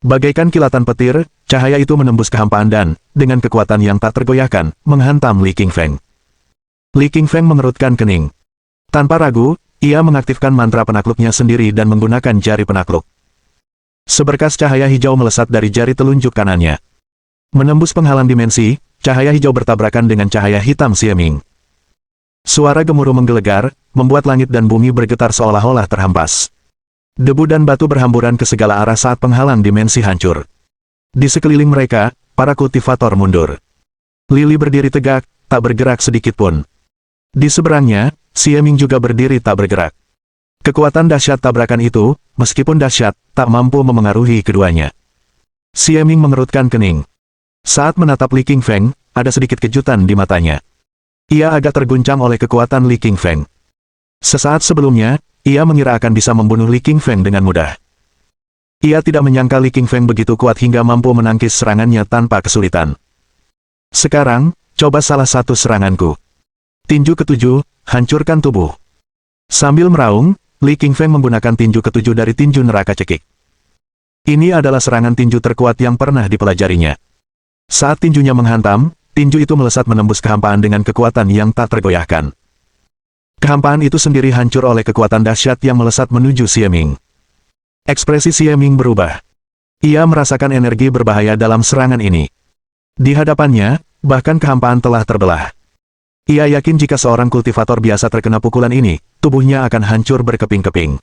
Bagaikan kilatan petir, cahaya itu menembus kehampaan dan, dengan kekuatan yang tak tergoyahkan, menghantam Li Qingfeng. Li Qingfeng mengerutkan kening. Tanpa ragu, ia mengaktifkan mantra penakluknya sendiri dan menggunakan jari penakluk. Seberkas cahaya hijau melesat dari jari telunjuk kanannya. Menembus penghalang dimensi, cahaya hijau bertabrakan dengan cahaya hitam Xie Ming. Suara gemuruh menggelegar, membuat langit dan bumi bergetar seolah-olah terhempas. Debu dan batu berhamburan ke segala arah saat penghalang dimensi hancur. Di sekeliling mereka, para kultivator mundur. Lili berdiri tegak, tak bergerak sedikit pun. Di seberangnya, Xie Ming juga berdiri tak bergerak. Kekuatan dahsyat tabrakan itu, meskipun dahsyat, tak mampu memengaruhi keduanya. Xie Ming mengerutkan kening. Saat menatap Li Qingfeng, ada sedikit kejutan di matanya. Ia agak terguncang oleh kekuatan Li Qingfeng. Sesaat sebelumnya, ia mengira akan bisa membunuh Li Qingfeng dengan mudah. Ia tidak menyangka Li Qingfeng begitu kuat hingga mampu menangkis serangannya tanpa kesulitan. Sekarang, coba salah satu seranganku. Tinju ketujuh, hancurkan tubuh. Sambil meraung, Li Qingfeng menggunakan tinju ketujuh dari tinju neraka cekik. Ini adalah serangan tinju terkuat yang pernah dipelajarinya. Saat tinjunya menghantam, tinju itu melesat menembus kehampaan dengan kekuatan yang tak tergoyahkan. Kehampaan itu sendiri hancur oleh kekuatan dahsyat yang melesat menuju Xie Ming. Ekspresi Xie Ming berubah. Ia merasakan energi berbahaya dalam serangan ini. Di hadapannya, bahkan kehampaan telah terbelah. Ia yakin jika seorang kultivator biasa terkena pukulan ini, tubuhnya akan hancur berkeping-keping.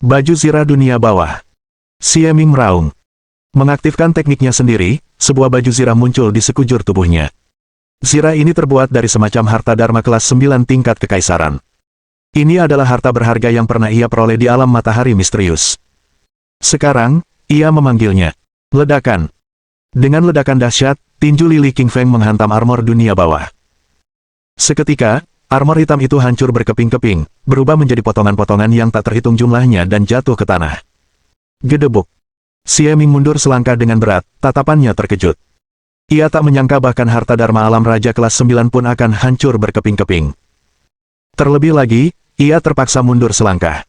Baju zirah dunia bawah. Xie Ming meraung. Mengaktifkan tekniknya sendiri, sebuah baju zirah muncul di sekujur tubuhnya. Zirah ini terbuat dari semacam harta dharma kelas 9 tingkat kekaisaran. Ini adalah harta berharga yang pernah ia peroleh di alam matahari misterius. Sekarang, ia memanggilnya ledakan. Dengan ledakan dahsyat, tinju Li Qingfeng menghantam armor dunia bawah. Seketika, armor hitam itu hancur berkeping-keping, berubah menjadi potongan-potongan yang tak terhitung jumlahnya dan jatuh ke tanah. Gedebuk. Xie Ming mundur selangkah dengan berat, tatapannya terkejut. Ia tak menyangka bahkan harta dharma alam raja kelas 9 pun akan hancur berkeping-keping. Terlebih lagi, ia terpaksa mundur selangkah.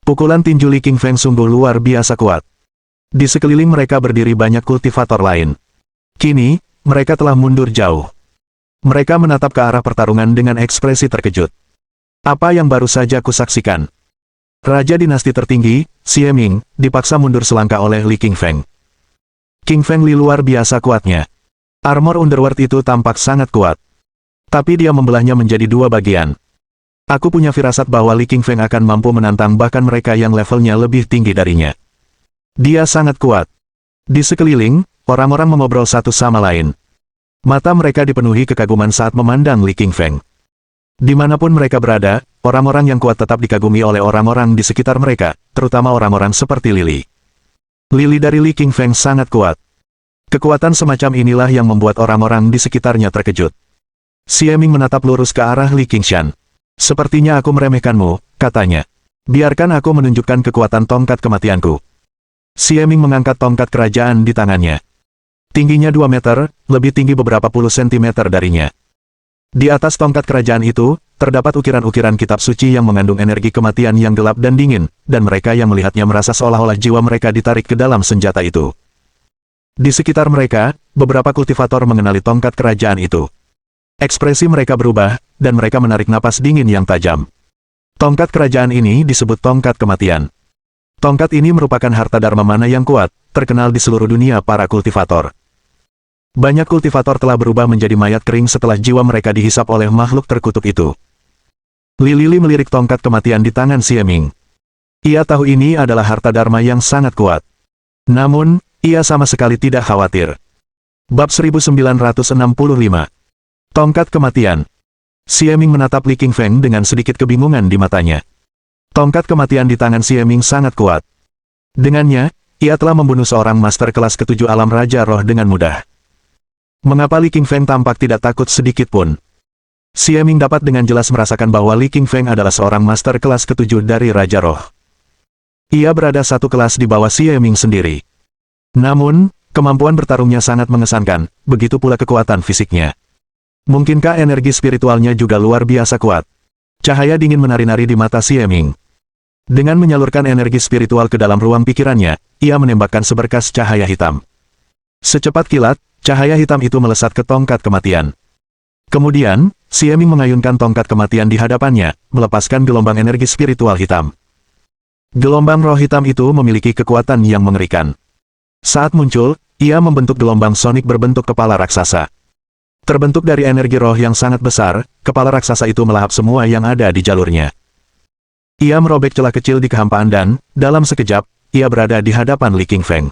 Pukulan tinju Li Qingfeng sungguh luar biasa kuat. Di sekeliling mereka berdiri banyak kultivator lain. Kini, mereka telah mundur jauh. Mereka menatap ke arah pertarungan dengan ekspresi terkejut. Apa yang baru saja kusaksikan? Raja dinasti tertinggi, Xie Ming, dipaksa mundur selangkah oleh Li Qingfeng. Qingfeng Li luar biasa kuatnya. Armor Underworld itu tampak sangat kuat. Tapi dia membelahnya menjadi dua bagian. Aku punya firasat bahwa Li Qingfeng akan mampu menantang bahkan mereka yang levelnya lebih tinggi darinya. Dia sangat kuat. Di sekeliling, orang-orang mengobrol satu sama lain. Mata mereka dipenuhi kekaguman saat memandang Li Qingfeng. Dimanapun mereka berada, orang-orang yang kuat tetap dikagumi oleh orang-orang di sekitar mereka, terutama orang-orang seperti Lili. Lili dari Li Qingfeng sangat kuat. Kekuatan semacam inilah yang membuat orang-orang di sekitarnya terkejut. Xie Ming menatap lurus ke arah Li Qingshan. Sepertinya aku meremehkanmu, katanya. Biarkan aku menunjukkan kekuatan tongkat kematianku. Xie Ming mengangkat tongkat kerajaan di tangannya. Tingginya 2 meter, lebih tinggi beberapa puluh sentimeter darinya. Di atas tongkat kerajaan itu, terdapat ukiran-ukiran kitab suci yang mengandung energi kematian yang gelap dan dingin, dan mereka yang melihatnya merasa seolah-olah jiwa mereka ditarik ke dalam senjata itu. Di sekitar mereka, beberapa kultivator mengenali tongkat kerajaan itu. Ekspresi mereka berubah, dan mereka menarik napas dingin yang tajam. Tongkat kerajaan ini disebut tongkat kematian. Tongkat ini merupakan harta dharma mana yang kuat, terkenal di seluruh dunia para kultivator. Banyak kultivator telah berubah menjadi mayat kering setelah jiwa mereka dihisap oleh makhluk terkutuk itu. Li Lili melirik tongkat kematian di tangan Xie Ming. Ia tahu ini adalah harta dharma yang sangat kuat. Namun, ia sama sekali tidak khawatir. Bab 1965. Tongkat kematian. Xie Ming menatap Li Qingfeng dengan sedikit kebingungan di matanya. Tongkat kematian di tangan Xie Ming sangat kuat. Dengannya, ia telah membunuh seorang master kelas ke-7 alam raja roh dengan mudah. Mengapa Li Qingfeng tampak tidak takut sedikit pun? Xie Ming dapat dengan jelas merasakan bahwa Li Qingfeng adalah seorang master kelas ke-7 dari Raja Roh. Ia berada satu kelas di bawah Xie Ming sendiri. Namun, kemampuan bertarungnya sangat mengesankan, begitu pula kekuatan fisiknya. Mungkinkah energi spiritualnya juga luar biasa kuat? Cahaya dingin menari-nari di mata Xie Ming. Dengan menyalurkan energi spiritual ke dalam ruang pikirannya, ia menembakkan seberkas cahaya hitam. Secepat kilat, cahaya hitam itu melesat ke tongkat kematian. Kemudian, Xie Ming mengayunkan tongkat kematian di hadapannya, melepaskan gelombang energi spiritual hitam. Gelombang roh hitam itu memiliki kekuatan yang mengerikan. Saat muncul, ia membentuk gelombang sonik berbentuk kepala raksasa. Terbentuk dari energi roh yang sangat besar, kepala raksasa itu melahap semua yang ada di jalurnya. Ia merobek celah kecil di kehampaan dan, dalam sekejap, ia berada di hadapan Li Qingfeng.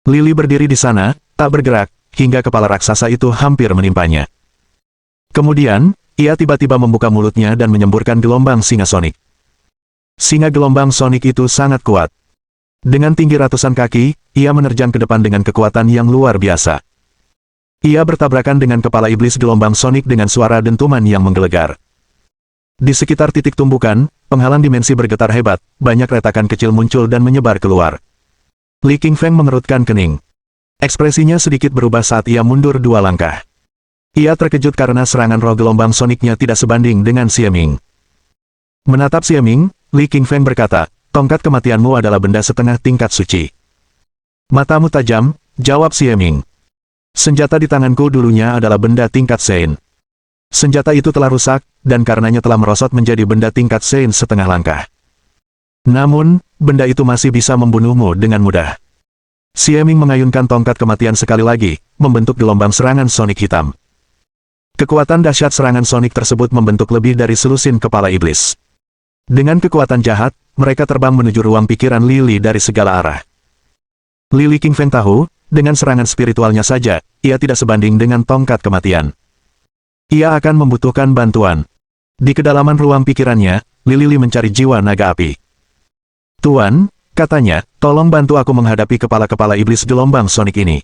Lili berdiri di sana, tak bergerak, hingga kepala raksasa itu hampir menimpanya. Kemudian, ia tiba-tiba membuka mulutnya dan menyemburkan gelombang singa sonik. Singa gelombang sonik itu sangat kuat. Dengan tinggi ratusan kaki, ia menerjang ke depan dengan kekuatan yang luar biasa. Ia bertabrakan dengan kepala iblis gelombang sonik dengan suara dentuman yang menggelegar. Di sekitar titik tumbukan, penghalang dimensi bergetar hebat, banyak retakan kecil muncul dan menyebar keluar. Li Qingfeng mengerutkan kening. Ekspresinya sedikit berubah saat ia mundur 2 langkah. Ia terkejut karena serangan roh gelombang soniknya tidak sebanding dengan Xie Ming. Menatap Xie Ming, Li Qingfeng berkata, tongkat kematianmu adalah benda setengah tingkat suci. Matamu tajam, jawab Xie Ming. Senjata di tanganku dulunya adalah benda tingkat Sein. Senjata itu telah rusak, dan karenanya telah merosot menjadi benda tingkat Sein setengah langkah. Namun, benda itu masih bisa membunuhmu dengan mudah. Xie Ming mengayunkan tongkat kematian sekali lagi, membentuk gelombang serangan sonik hitam. Kekuatan dahsyat serangan sonik tersebut membentuk lebih dari selusin kepala iblis. Dengan kekuatan jahat, mereka terbang menuju ruang pikiran Lili dari segala arah. Li Qingfeng tahu, dengan serangan spiritualnya saja, ia tidak sebanding dengan tongkat kematian. Ia akan membutuhkan bantuan. Di kedalaman ruang pikirannya, Lili mencari jiwa naga api. Tuan, katanya, tolong bantu aku menghadapi kepala-kepala iblis gelombang sonik ini.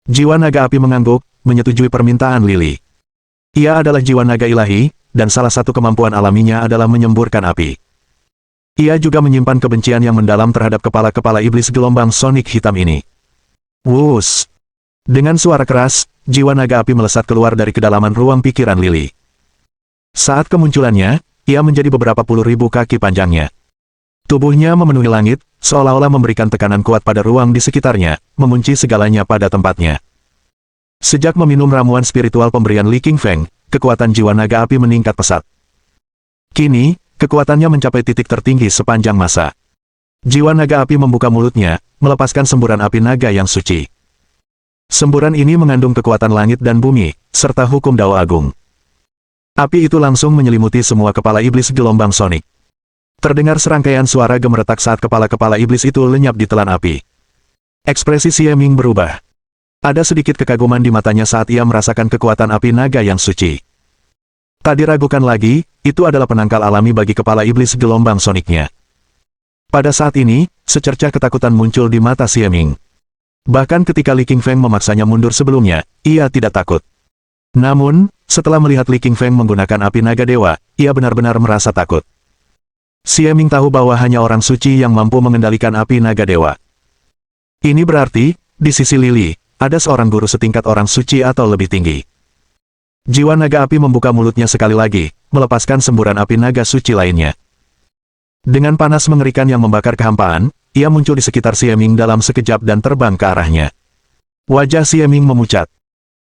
Jiwa naga api mengangguk, menyetujui permintaan Lili. Ia adalah jiwa naga ilahi, dan salah satu kemampuan alaminya adalah menyemburkan api. Ia juga menyimpan kebencian yang mendalam terhadap kepala-kepala iblis gelombang sonik hitam ini. Wus! Dengan suara keras, jiwa naga api melesat keluar dari kedalaman ruang pikiran Lili. Saat kemunculannya, ia menjadi beberapa puluh ribu kaki panjangnya. Tubuhnya memenuhi langit, seolah-olah memberikan tekanan kuat pada ruang di sekitarnya, mengunci segalanya pada tempatnya. Sejak meminum ramuan spiritual pemberian Li Qingfeng, kekuatan jiwa naga api meningkat pesat. Kini, kekuatannya mencapai titik tertinggi sepanjang masa. Jiwa naga api membuka mulutnya, melepaskan semburan api naga yang suci. Semburan ini mengandung kekuatan langit dan bumi, serta hukum Dao Agung. Api itu langsung menyelimuti semua kepala iblis gelombang sonik. Terdengar serangkaian suara gemeretak saat kepala-kepala iblis itu lenyap di telan api. Ekspresi Xie Ming berubah. Ada sedikit kekaguman di matanya saat ia merasakan kekuatan api naga yang suci. Tak diragukan lagi, itu adalah penangkal alami bagi kepala iblis gelombang soniknya. Pada saat ini, secercah ketakutan muncul di mata Xie Ming. Bahkan ketika Li Qingfeng memaksanya mundur sebelumnya, ia tidak takut. Namun, setelah melihat Li Qingfeng menggunakan api naga dewa, ia benar-benar merasa takut. Xie Ming tahu bahwa hanya orang suci yang mampu mengendalikan api naga dewa. Ini berarti, di sisi Lili, ada seorang guru setingkat orang suci atau lebih tinggi. Jiwa naga api membuka mulutnya sekali lagi, melepaskan semburan api naga suci lainnya. Dengan panas mengerikan yang membakar kehampaan, ia muncul di sekitar Xie Ming dalam sekejap dan terbang ke arahnya. Wajah Xie Ming memucat.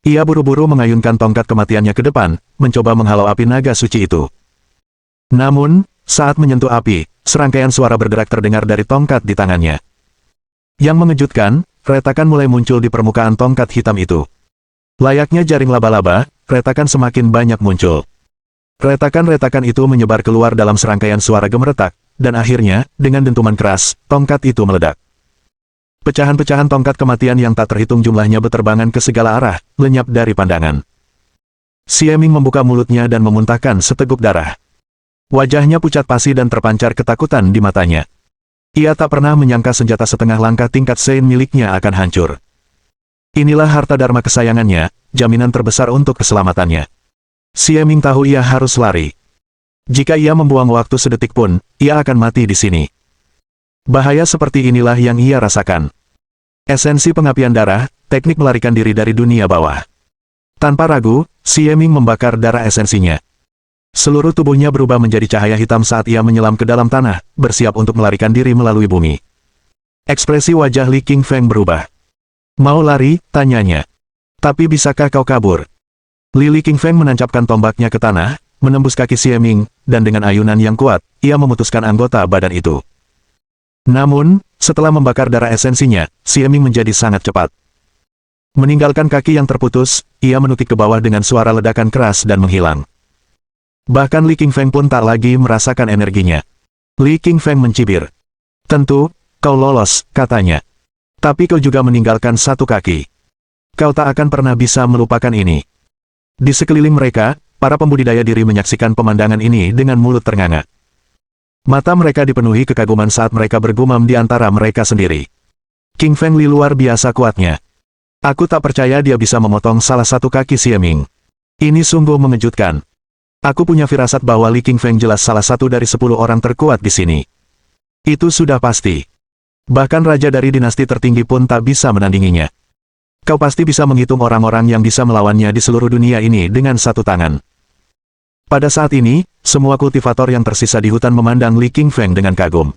Ia buru-buru mengayunkan tongkat kematiannya ke depan, mencoba menghalau api naga suci itu. Namun, saat menyentuh api, serangkaian suara bergerak terdengar dari tongkat di tangannya. Yang mengejutkan, retakan mulai muncul di permukaan tongkat hitam itu. Layaknya jaring laba-laba, retakan semakin banyak muncul. Retakan-retakan itu menyebar keluar dalam serangkaian suara gemeretak, dan akhirnya, dengan dentuman keras, tongkat itu meledak. Pecahan-pecahan tongkat kematian yang tak terhitung jumlahnya berterbangan ke segala arah, lenyap dari pandangan. Xie Ming membuka mulutnya dan memuntahkan seteguk darah. Wajahnya pucat pasi dan terpancar ketakutan di matanya. Ia tak pernah menyangka senjata setengah langkah tingkat Sein miliknya akan hancur. Inilah harta dharma kesayangannya, jaminan terbesar untuk keselamatannya. Xie Ming tahu ia harus lari. Jika ia membuang waktu sedetik pun, ia akan mati di sini. Bahaya seperti inilah yang ia rasakan. Esensi pengapian darah, teknik melarikan diri dari dunia bawah. Tanpa ragu, Xie Ming membakar darah esensinya. Seluruh tubuhnya berubah menjadi cahaya hitam saat ia menyelam ke dalam tanah, bersiap untuk melarikan diri melalui bumi. Ekspresi wajah Li Qingfeng berubah. Mau lari? Tanyanya. Tapi bisakah kau kabur? Li Qingfeng menancapkan tombaknya ke tanah, menembus kaki Xie Ming, dan dengan ayunan yang kuat, ia memutuskan anggota badan itu. Namun, setelah membakar darah esensinya, Xie Ming menjadi sangat cepat. Meninggalkan kaki yang terputus, ia menukik ke bawah dengan suara ledakan keras dan menghilang. Bahkan Li Qingfeng pun tak lagi merasakan energinya. Li Qingfeng mencibir. Tentu, kau lolos, katanya. Tapi kau juga meninggalkan satu kaki. Kau tak akan pernah bisa melupakan ini. Di sekeliling mereka, para pembudidaya diri menyaksikan pemandangan ini dengan mulut ternganga. Mata mereka dipenuhi kekaguman saat mereka bergumam di antara mereka sendiri. Qingfeng Li luar biasa kuatnya. Aku tak percaya dia bisa memotong salah satu kaki Xie Ming. Ini sungguh mengejutkan. Aku punya firasat bahwa Li Qingfeng jelas salah satu dari 10 orang terkuat di sini. Itu sudah pasti. Bahkan raja dari dinasti tertinggi pun tak bisa menandinginya. Kau pasti bisa menghitung orang-orang yang bisa melawannya di seluruh dunia ini dengan satu tangan. Pada saat ini, semua kultivator yang tersisa di hutan memandang Li Qingfeng dengan kagum.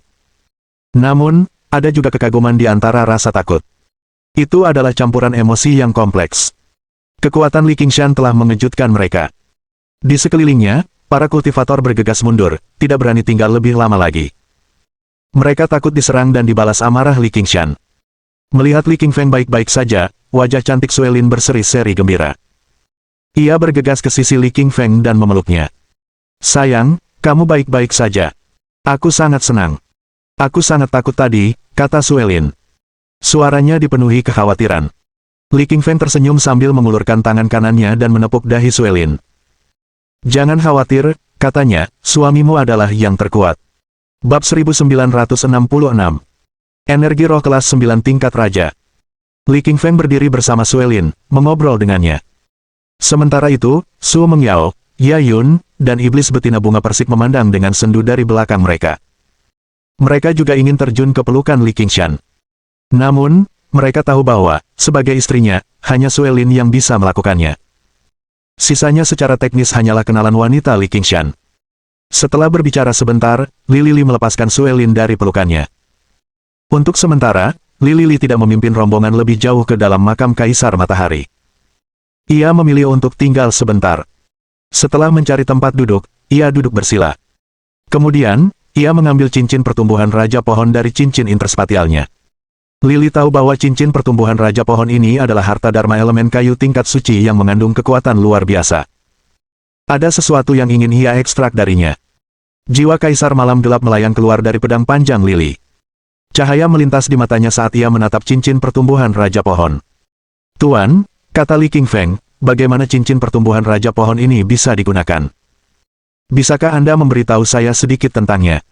Namun, ada juga kekaguman di antara rasa takut. Itu adalah campuran emosi yang kompleks. Kekuatan Li Qingshan telah mengejutkan mereka. Di sekelilingnya, para kultivator bergegas mundur, tidak berani tinggal lebih lama lagi. Mereka takut diserang dan dibalas amarah Li Qingshan. Melihat Li Qingfeng baik-baik saja, wajah cantik Suelin berseri-seri gembira. Ia bergegas ke sisi Li Qingfeng dan memeluknya. Sayang, kamu baik-baik saja. Aku sangat senang. Aku sangat takut tadi, kata Suelin. Suaranya dipenuhi kekhawatiran. Li Qingfeng tersenyum sambil mengulurkan tangan kanannya dan menepuk dahi Suelin. Jangan khawatir, katanya, suamimu adalah yang terkuat. Bab 1966. Energi roh kelas 9 tingkat raja. Li Qingfeng berdiri bersama Suelin, mengobrol dengannya. Sementara itu, Su Mengyao, Yayun, dan iblis betina bunga persik memandang dengan sendu dari belakang mereka. Mereka juga ingin terjun ke pelukan Li Qingshan. Namun, mereka tahu bahwa, sebagai istrinya, hanya Suelin yang bisa melakukannya. Sisanya secara teknis hanyalah kenalan wanita Li Qingshan. Setelah berbicara sebentar, Li Lili melepaskan Suelin dari pelukannya. Untuk sementara, Li Lili tidak memimpin rombongan lebih jauh ke dalam makam Kaisar Matahari. Ia memilih untuk tinggal sebentar. Setelah mencari tempat duduk, ia duduk bersila. Kemudian, ia mengambil cincin pertumbuhan Raja Pohon dari cincin interspatialnya. Lili tahu bahwa cincin pertumbuhan Raja Pohon ini adalah harta dharma elemen kayu tingkat suci yang mengandung kekuatan luar biasa. Ada sesuatu yang ingin ia ekstrak darinya. Jiwa Kaisar Malam Gelap melayang keluar dari pedang panjang Lili. Cahaya melintas di matanya saat ia menatap cincin pertumbuhan Raja Pohon. Tuan, kata Li Qingfeng, bagaimana cincin pertumbuhan Raja Pohon ini bisa digunakan? Bisakah Anda memberitahu saya sedikit tentangnya?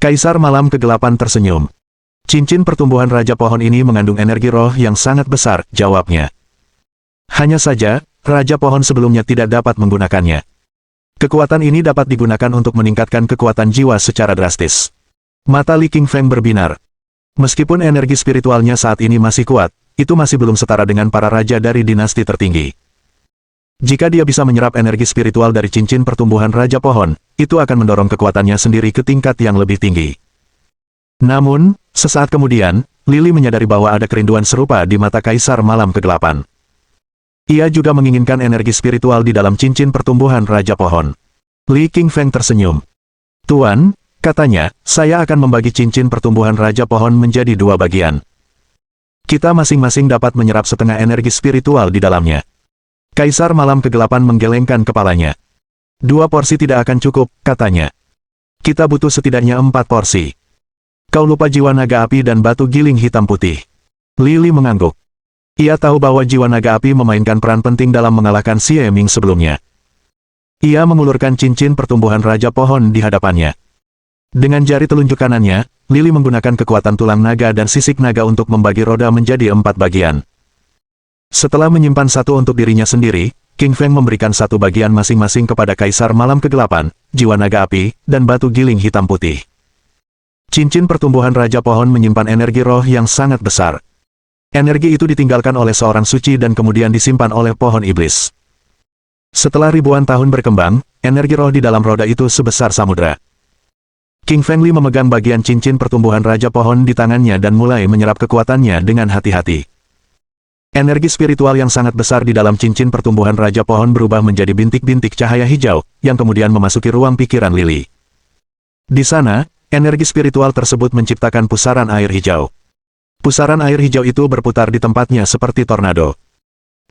Kaisar Malam Kegelapan tersenyum. Cincin pertumbuhan Raja Pohon ini mengandung energi roh yang sangat besar, jawabnya. Hanya saja, Raja Pohon sebelumnya tidak dapat menggunakannya. Kekuatan ini dapat digunakan untuk meningkatkan kekuatan jiwa secara drastis. Mata Li Qingfeng berbinar. Meskipun energi spiritualnya saat ini masih kuat, itu masih belum setara dengan para raja dari dinasti tertinggi. Jika dia bisa menyerap energi spiritual dari cincin pertumbuhan Raja Pohon, itu akan mendorong kekuatannya sendiri ke tingkat yang lebih tinggi. Namun, sesaat kemudian, Lily menyadari bahwa ada kerinduan serupa di mata Kaisar Malam Kegelapan. Ia juga menginginkan energi spiritual di dalam cincin pertumbuhan Raja Pohon. Li Qingfeng tersenyum. "Tuan," katanya, "saya akan membagi cincin pertumbuhan Raja Pohon menjadi dua bagian. Kita masing-masing dapat menyerap setengah energi spiritual di dalamnya." Kaisar Malam Kegelapan menggelengkan kepalanya. "2 porsi tidak akan cukup," katanya. "Kita butuh setidaknya 4 porsi. Kau lupa jiwa naga api dan batu giling hitam putih." Lily mengangguk. Ia tahu bahwa jiwa naga api memainkan peran penting dalam mengalahkan Xie Ming sebelumnya. Ia mengulurkan cincin pertumbuhan Raja Pohon di hadapannya. Dengan jari telunjuk kanannya, Lily menggunakan kekuatan tulang naga dan sisik naga untuk membagi roda menjadi 4 bagian. Setelah menyimpan satu untuk dirinya sendiri, Qingfeng memberikan satu bagian masing-masing kepada Kaisar Malam Kegelapan, jiwa naga api, dan batu giling hitam putih. Cincin pertumbuhan Raja Pohon menyimpan energi roh yang sangat besar. Energi itu ditinggalkan oleh seorang suci dan kemudian disimpan oleh pohon iblis. Setelah ribuan tahun berkembang, energi roh di dalam roda itu sebesar samudra. Qingfeng Li memegang bagian cincin pertumbuhan Raja Pohon di tangannya dan mulai menyerap kekuatannya dengan hati-hati. Energi spiritual yang sangat besar di dalam cincin pertumbuhan Raja Pohon berubah menjadi bintik-bintik cahaya hijau, yang kemudian memasuki ruang pikiran Lily. Di sana, energi spiritual tersebut menciptakan pusaran air hijau. Pusaran air hijau itu berputar di tempatnya seperti tornado.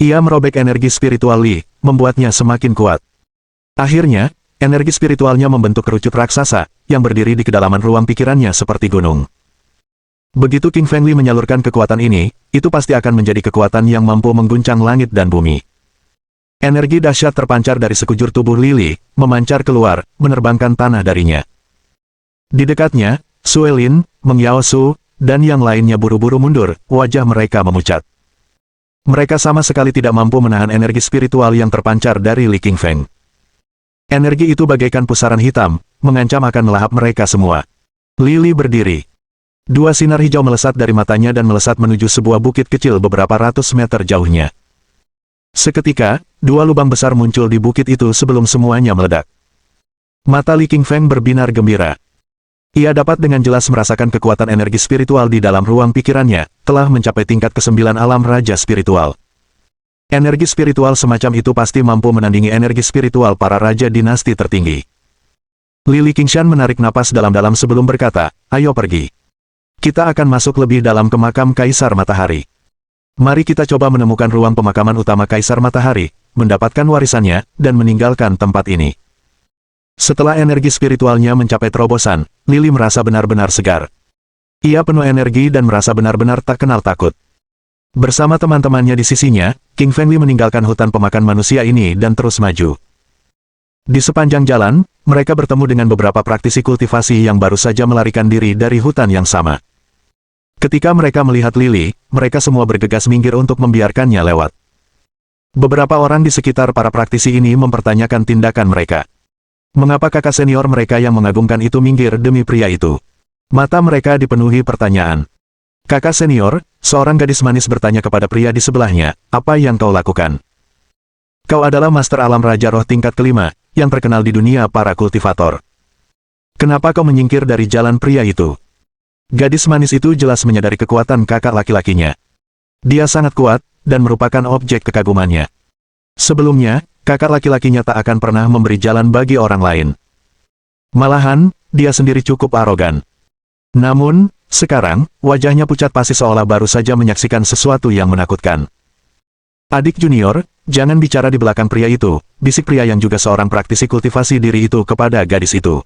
Ia merobek energi spiritual Li, membuatnya semakin kuat. Akhirnya, energi spiritualnya membentuk kerucut raksasa, yang berdiri di kedalaman ruang pikirannya seperti gunung. Begitu Qingfeng Li menyalurkan kekuatan ini, itu pasti akan menjadi kekuatan yang mampu mengguncang langit dan bumi. Energi dahsyat terpancar dari sekujur tubuh Lily, memancar keluar, menerbangkan tanah darinya. Di dekatnya, Suelin, Meng Yaosu, dan yang lainnya buru-buru mundur, wajah mereka memucat. Mereka sama sekali tidak mampu menahan energi spiritual yang terpancar dari Li Qingfeng. Energi itu bagaikan pusaran hitam, mengancam akan melahap mereka semua. Lily berdiri. 2 sinar hijau melesat dari matanya dan melesat menuju sebuah bukit kecil beberapa ratus meter jauhnya. Seketika, 2 lubang besar muncul di bukit itu sebelum semuanya meledak. Mata Li Qingfeng berbinar gembira. Ia dapat dengan jelas merasakan kekuatan energi spiritual di dalam ruang pikirannya, telah mencapai tingkat ke-9 alam raja spiritual. Energi spiritual semacam itu pasti mampu menandingi energi spiritual para raja dinasti tertinggi. Li Qingshan menarik napas dalam-dalam sebelum berkata, "Ayo pergi. Kita akan masuk lebih dalam ke makam Kaisar Matahari. Mari kita coba menemukan ruang pemakaman utama Kaisar Matahari, mendapatkan warisannya, dan meninggalkan tempat ini." Setelah energi spiritualnya mencapai terobosan, Lily merasa benar-benar segar. Ia penuh energi dan merasa benar-benar tak kenal takut. Bersama teman-temannya di sisinya, Qingfeng Li meninggalkan hutan pemakan manusia ini dan terus maju. Di sepanjang jalan, mereka bertemu dengan beberapa praktisi kultivasi yang baru saja melarikan diri dari hutan yang sama. Ketika mereka melihat Lily, mereka semua bergegas minggir untuk membiarkannya lewat. Beberapa orang di sekitar para praktisi ini mempertanyakan tindakan mereka. Mengapa kakak senior mereka yang mengagumkan itu minggir demi pria itu? Mata mereka dipenuhi pertanyaan. "Kakak senior," seorang gadis manis bertanya kepada pria di sebelahnya, "apa yang kau lakukan?" "Kau adalah Master Alam Raja Roh tingkat kelima, yang terkenal di dunia para kultivator. Kenapa kau menyingkir dari jalan pria itu?" Gadis manis itu jelas menyadari kekuatan kakak laki-lakinya. Dia sangat kuat, dan merupakan objek kekagumannya. Sebelumnya, kakak laki-lakinya tak akan pernah memberi jalan bagi orang lain. Malahan, dia sendiri cukup arogan. Namun, sekarang, wajahnya pucat pasi seolah baru saja menyaksikan sesuatu yang menakutkan. "Adik junior, jangan bicara di belakang pria itu," bisik pria yang juga seorang praktisi kultivasi diri itu kepada gadis itu.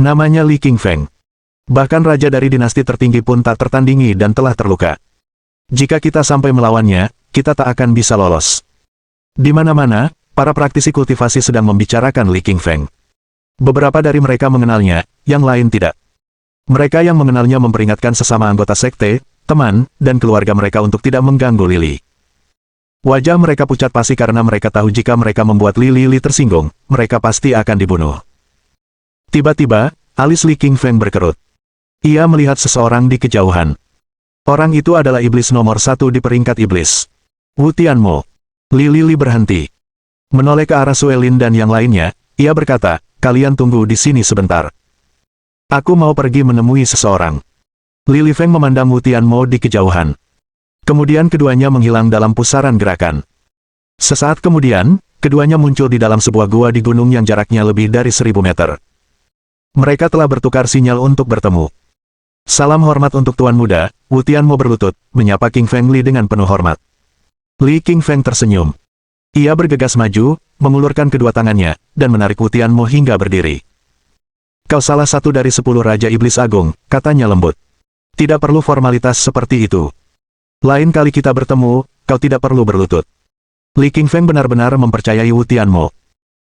Namanya Li Qingfeng. Bahkan raja dari dinasti tertinggi pun tak tertandingi dan telah terluka. Jika kita sampai melawannya, kita tak akan bisa lolos. Di mana-mana, para praktisi kultivasi sedang membicarakan Li Qingfeng. Beberapa dari mereka mengenalnya, yang lain tidak. Mereka yang mengenalnya memperingatkan sesama anggota sekte, teman, dan keluarga mereka untuk tidak mengganggu Lily. Wajah mereka pucat pasi karena mereka tahu jika mereka membuat Li Li tersinggung, mereka pasti akan dibunuh. Tiba-tiba, alis Li Qingfeng berkerut. Ia melihat seseorang di kejauhan. Orang itu adalah iblis nomor 1 di peringkat iblis. Wu Tianmo. Li Li berhenti. Menoleh ke arah Suelin dan yang lainnya, ia berkata, kalian tunggu di sini sebentar. Aku mau pergi menemui seseorang. Li Lifeng memandang Wu Tianmo di kejauhan. Kemudian keduanya menghilang dalam pusaran gerakan. Sesaat kemudian, keduanya muncul di dalam sebuah gua di gunung yang jaraknya lebih dari 1000 meter. Mereka telah bertukar sinyal untuk bertemu. Salam hormat untuk Tuan Muda, Wu Tianmo berlutut, menyapa King Feng Li dengan penuh hormat. Li Qingfeng tersenyum. Ia bergegas maju, mengulurkan kedua tangannya, dan menarik Wu Tianmo hingga berdiri. Kau salah satu dari 10 Raja Iblis Agung, katanya lembut. Tidak perlu formalitas seperti itu. Lain kali kita bertemu, kau tidak perlu berlutut. Li Qingfeng benar-benar mempercayai Wu Tianmo.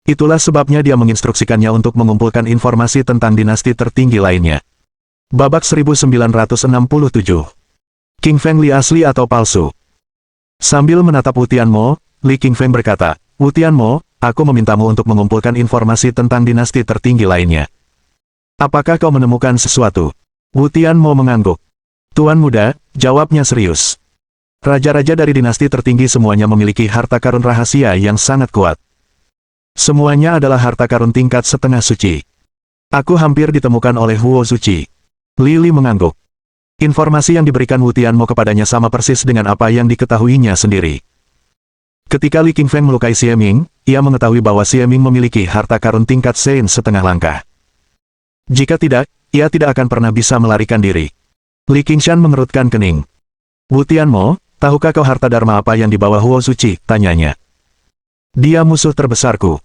Itulah sebabnya dia menginstruksikannya untuk mengumpulkan informasi tentang dinasti tertinggi lainnya. Babak 1967. King Feng Li asli atau palsu? Sambil menatap Wu Tianmo, Li Qingfeng berkata, Wu Tianmo, aku memintamu untuk mengumpulkan informasi tentang dinasti tertinggi lainnya. Apakah kau menemukan sesuatu? Wu Tianmo mengangguk. Tuan Muda, jawabnya serius. Raja-raja dari dinasti tertinggi semuanya memiliki harta karun rahasia yang sangat kuat. Semuanya adalah harta karun tingkat setengah suci. Aku hampir ditemukan oleh Huo Zuci. Li Li mengangguk. Informasi yang diberikan Wu Tianmo kepadanya sama persis dengan apa yang diketahuinya sendiri. Ketika Li Qingfeng melukai Xie Ming, ia mengetahui bahwa Xie Ming memiliki harta karun tingkat Sein setengah langkah. Jika tidak, ia tidak akan pernah bisa melarikan diri. Li Qingshan mengerutkan kening. Wu Tianmo, tahukah kau harta dharma apa yang dibawa Huo Zuci? Tanyanya. Dia musuh terbesarku.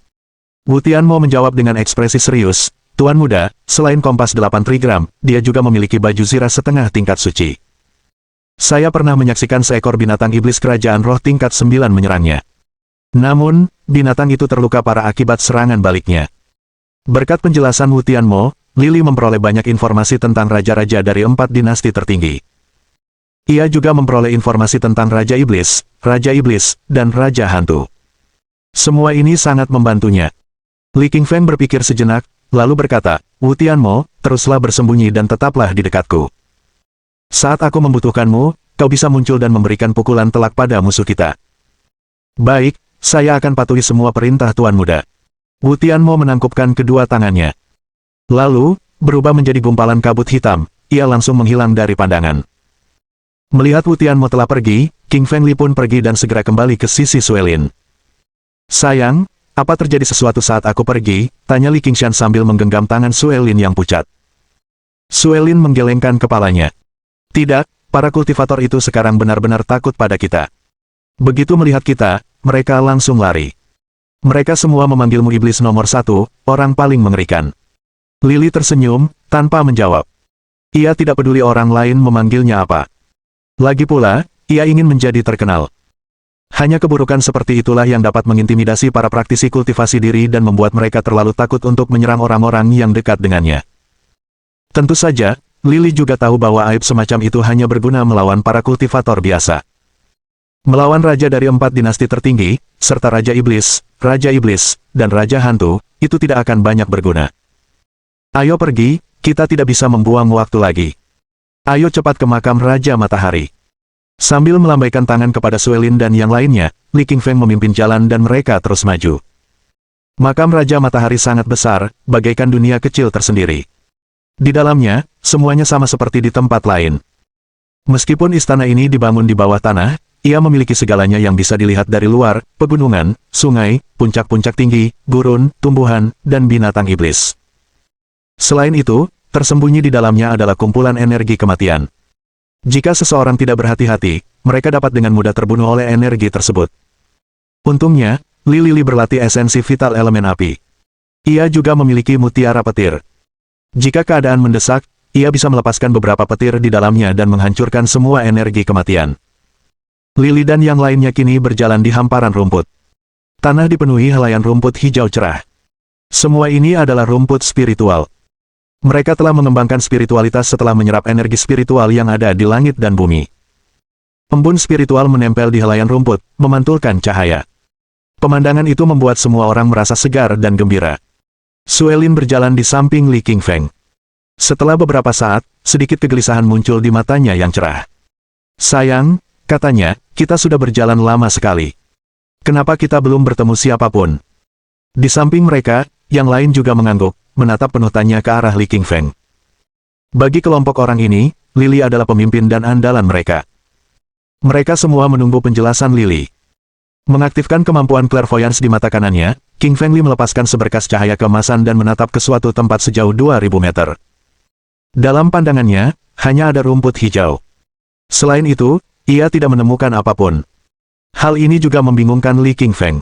Wu Tianmo menjawab dengan ekspresi serius, Tuan Muda, selain kompas 8 trigram, dia juga memiliki baju zirah setengah tingkat suci. Saya pernah menyaksikan seekor binatang iblis kerajaan roh tingkat 9 menyerangnya. Namun, binatang itu terluka parah akibat serangan baliknya. Berkat penjelasan Wu Tianmo, Li Li memperoleh banyak informasi tentang raja-raja dari 4 dinasti tertinggi. Ia juga memperoleh informasi tentang Raja Iblis, dan Raja Hantu. Semua ini sangat membantunya. Li Qingfeng berpikir sejenak, lalu berkata, Wu Tianmo, teruslah bersembunyi dan tetaplah di dekatku. Saat aku membutuhkanmu, kau bisa muncul dan memberikan pukulan telak pada musuh kita. Baik, saya akan patuhi semua perintah Tuan Muda. Wu Tianmo menangkupkan kedua tangannya. Lalu, berubah menjadi gumpalan kabut hitam, ia langsung menghilang dari pandangan. Melihat Wu Tianmo telah pergi, King Feng Li pun pergi dan segera kembali ke sisi Suelin. Sayang, apa terjadi sesuatu saat aku pergi? Tanya Li Qingshan sambil menggenggam tangan Suelin yang pucat. Suelin menggelengkan kepalanya. Tidak, para kultivator itu sekarang benar-benar takut pada kita. Begitu melihat kita, mereka langsung lari. Mereka semua memanggilmu iblis nomor 1, orang paling mengerikan. Lili tersenyum, tanpa menjawab. Ia tidak peduli orang lain memanggilnya apa. Lagi pula, ia ingin menjadi terkenal. Hanya keburukan seperti itulah yang dapat mengintimidasi para praktisi kultivasi diri dan membuat mereka terlalu takut untuk menyerang orang-orang yang dekat dengannya. Tentu saja, Lili juga tahu bahwa aib semacam itu hanya berguna melawan para kultivator biasa. Melawan raja dari 4 dinasti tertinggi, serta Raja Iblis, dan Raja Hantu, itu tidak akan banyak berguna. Ayo pergi, kita tidak bisa membuang waktu lagi. Ayo cepat ke makam Raja Matahari. Sambil melambaikan tangan kepada Suelin dan yang lainnya, Li Qingfeng memimpin jalan dan mereka terus maju. Makam Raja Matahari sangat besar, bagaikan dunia kecil tersendiri. Di dalamnya, semuanya sama seperti di tempat lain. Meskipun istana ini dibangun di bawah tanah, ia memiliki segalanya yang bisa dilihat dari luar, pegunungan, sungai, puncak-puncak tinggi, gurun, tumbuhan, dan binatang iblis. Selain itu, tersembunyi di dalamnya adalah kumpulan energi kematian. Jika seseorang tidak berhati-hati, mereka dapat dengan mudah terbunuh oleh energi tersebut. Untungnya, Li Li berlatih esensi vital elemen api. Ia juga memiliki mutiara petir. Jika keadaan mendesak, ia bisa melepaskan beberapa petir di dalamnya dan menghancurkan semua energi kematian. Lili dan yang lainnya kini berjalan di hamparan rumput. Tanah dipenuhi helaian rumput hijau cerah. Semua ini adalah rumput spiritual. Mereka telah mengembangkan spiritualitas setelah menyerap energi spiritual yang ada di langit dan bumi. Embun spiritual menempel di helaian rumput, memantulkan cahaya. Pemandangan itu membuat semua orang merasa segar dan gembira. Suelin berjalan di samping Li Qingfeng. Setelah beberapa saat, sedikit kegelisahan muncul di matanya yang cerah. Sayang, katanya, kita sudah berjalan lama sekali. Kenapa kita belum bertemu siapapun? Di samping mereka, yang lain juga mengangguk, menatap penuh tanya ke arah Li Qingfeng. Bagi kelompok orang ini, Lily adalah pemimpin dan andalan mereka. Mereka semua menunggu penjelasan Lily. Mengaktifkan kemampuan clairvoyance di mata kanannya, King Fengli melepaskan seberkas cahaya keemasan dan menatap ke suatu tempat sejauh 2000 meter. Dalam pandangannya, hanya ada rumput hijau. Selain itu, ia tidak menemukan apapun. Hal ini juga membingungkan Li Qingfeng.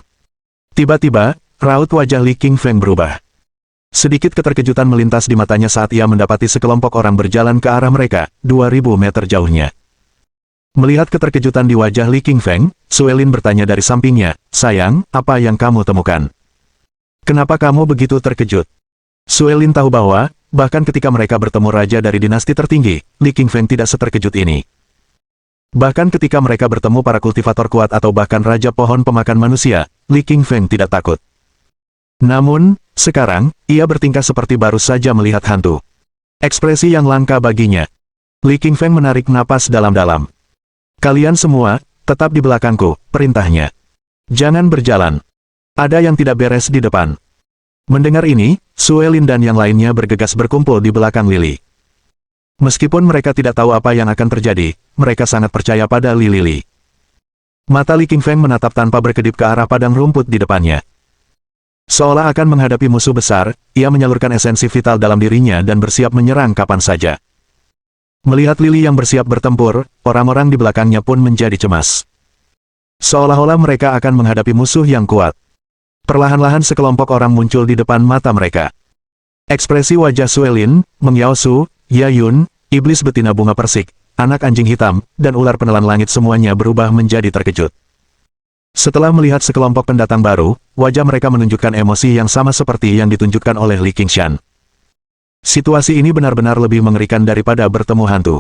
Tiba-tiba, raut wajah Li Qingfeng berubah. Sedikit keterkejutan melintas di matanya saat ia mendapati sekelompok orang berjalan ke arah mereka, 2000 meter jauhnya. Melihat keterkejutan di wajah Li Qingfeng, Suelin bertanya dari sampingnya, "Sayang, apa yang kamu temukan? Kenapa kamu begitu terkejut?" Suelin tahu bahwa, bahkan ketika mereka bertemu raja dari dinasti tertinggi, Li Qingfeng tidak seterkejut ini. Bahkan ketika mereka bertemu para kultivator kuat atau bahkan raja pohon pemakan manusia, Li Qingfeng tidak takut. Namun, sekarang, ia bertingkah seperti baru saja melihat hantu. Ekspresi yang langka baginya. Li Qingfeng menarik napas dalam-dalam. "Kalian semua, tetap di belakangku," perintahnya. "Jangan berjalan. Ada yang tidak beres di depan." Mendengar ini, Suelin dan yang lainnya bergegas berkumpul di belakang Lily. Meskipun mereka tidak tahu apa yang akan terjadi, mereka sangat percaya pada Lily. Mata Li Qingfeng menatap tanpa berkedip ke arah padang rumput di depannya. Seolah akan menghadapi musuh besar, ia menyalurkan esensi vital dalam dirinya dan bersiap menyerang kapan saja. Melihat Lily yang bersiap bertempur, orang-orang di belakangnya pun menjadi cemas. Seolah-olah mereka akan menghadapi musuh yang kuat. Perlahan-lahan sekelompok orang muncul di depan mata mereka. Ekspresi wajah Suelin, Meng Yaosu, Yayun, iblis betina bunga persik, anak anjing hitam, dan ular penelan langit semuanya berubah menjadi terkejut. Setelah melihat sekelompok pendatang baru, wajah mereka menunjukkan emosi yang sama seperti yang ditunjukkan oleh Li Qingshan. Situasi ini benar-benar lebih mengerikan daripada bertemu hantu.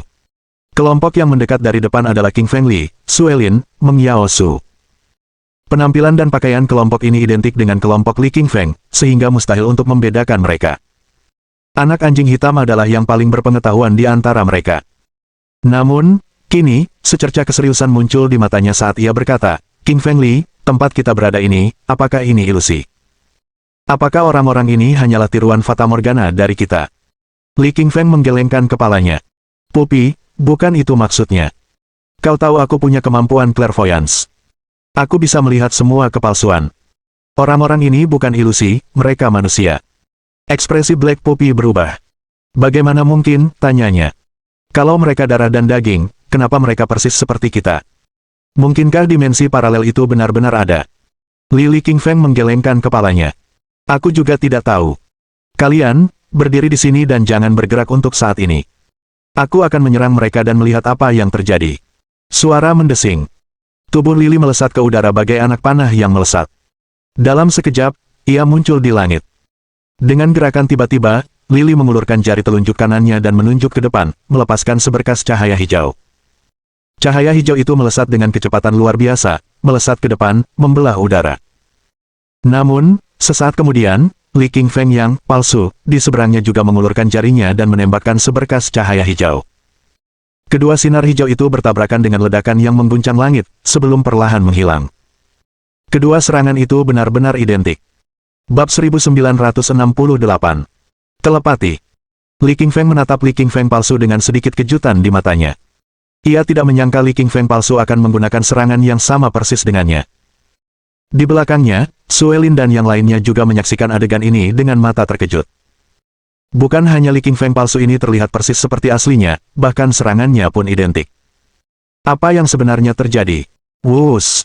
Kelompok yang mendekat dari depan adalah King Fengli, Suelin, Meng Yaosu. Penampilan dan pakaian kelompok ini identik dengan kelompok Li Qingfeng, sehingga mustahil untuk membedakan mereka. Anak anjing hitam adalah yang paling berpengetahuan di antara mereka. Namun, kini, secerca keseriusan muncul di matanya saat ia berkata, "King Fengli, tempat kita berada ini, apakah ini ilusi? Apakah orang-orang ini hanyalah tiruan Fata Morgana dari kita?" Li Qingfeng menggelengkan kepalanya. "Pupi, bukan itu maksudnya. Kau tahu aku punya kemampuan clairvoyance. Aku bisa melihat semua kepalsuan. Orang-orang ini bukan ilusi, mereka manusia." Ekspresi Black Puppy berubah. "Bagaimana mungkin?" tanyanya. "Kalau mereka darah dan daging, kenapa mereka persis seperti kita? Mungkinkah dimensi paralel itu benar-benar ada?" Li Qingfeng menggelengkan kepalanya. "Aku juga tidak tahu. Kalian, berdiri di sini dan jangan bergerak untuk saat ini. Aku akan menyerang mereka dan melihat apa yang terjadi." Suara mendesing. Tubuh Lily melesat ke udara bagai anak panah yang melesat. Dalam sekejap, ia muncul di langit. Dengan gerakan tiba-tiba, Lily mengulurkan jari telunjuk kanannya dan menunjuk ke depan, melepaskan seberkas cahaya hijau. Cahaya hijau itu melesat dengan kecepatan luar biasa, melesat ke depan, membelah udara. Namun, sesaat kemudian, Li Qingfeng yang palsu di seberangnya juga mengulurkan jarinya dan menembakkan seberkas cahaya hijau. Kedua sinar hijau itu bertabrakan dengan ledakan yang mengguncang langit, sebelum perlahan menghilang. Kedua serangan itu benar-benar identik. Bab 1968. Telepati. Li Qingfeng menatap Li Qingfeng palsu dengan sedikit kejutan di matanya. Ia tidak menyangka Li Qingfeng palsu akan menggunakan serangan yang sama persis dengannya. Di belakangnya, Suelin dan yang lainnya juga menyaksikan adegan ini dengan mata terkejut. Bukan hanya Li Qingfeng palsu ini terlihat persis seperti aslinya, bahkan serangannya pun identik. Apa yang sebenarnya terjadi? Wuss!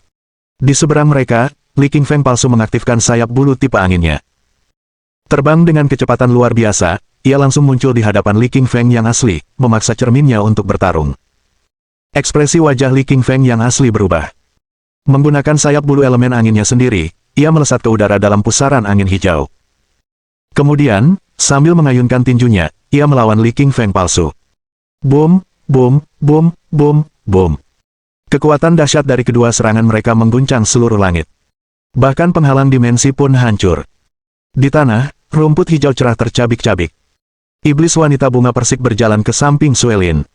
Di seberang mereka, Li Qingfeng palsu mengaktifkan sayap bulu tipe anginnya. Terbang dengan kecepatan luar biasa, ia langsung muncul di hadapan Li Qingfeng yang asli, memaksa cerminnya untuk bertarung. Ekspresi wajah Li Qingfeng yang asli berubah. Menggunakan sayap bulu elemen anginnya sendiri, ia melesat ke udara dalam pusaran angin hijau. Kemudian, sambil mengayunkan tinjunya, ia melawan Li Qingfeng palsu. Boom, boom, boom, boom, boom. Kekuatan dahsyat dari kedua serangan mereka mengguncang seluruh langit. Bahkan penghalang dimensi pun hancur. Di tanah, rumput hijau cerah tercabik-cabik. Iblis wanita bunga persik berjalan ke samping Suelin.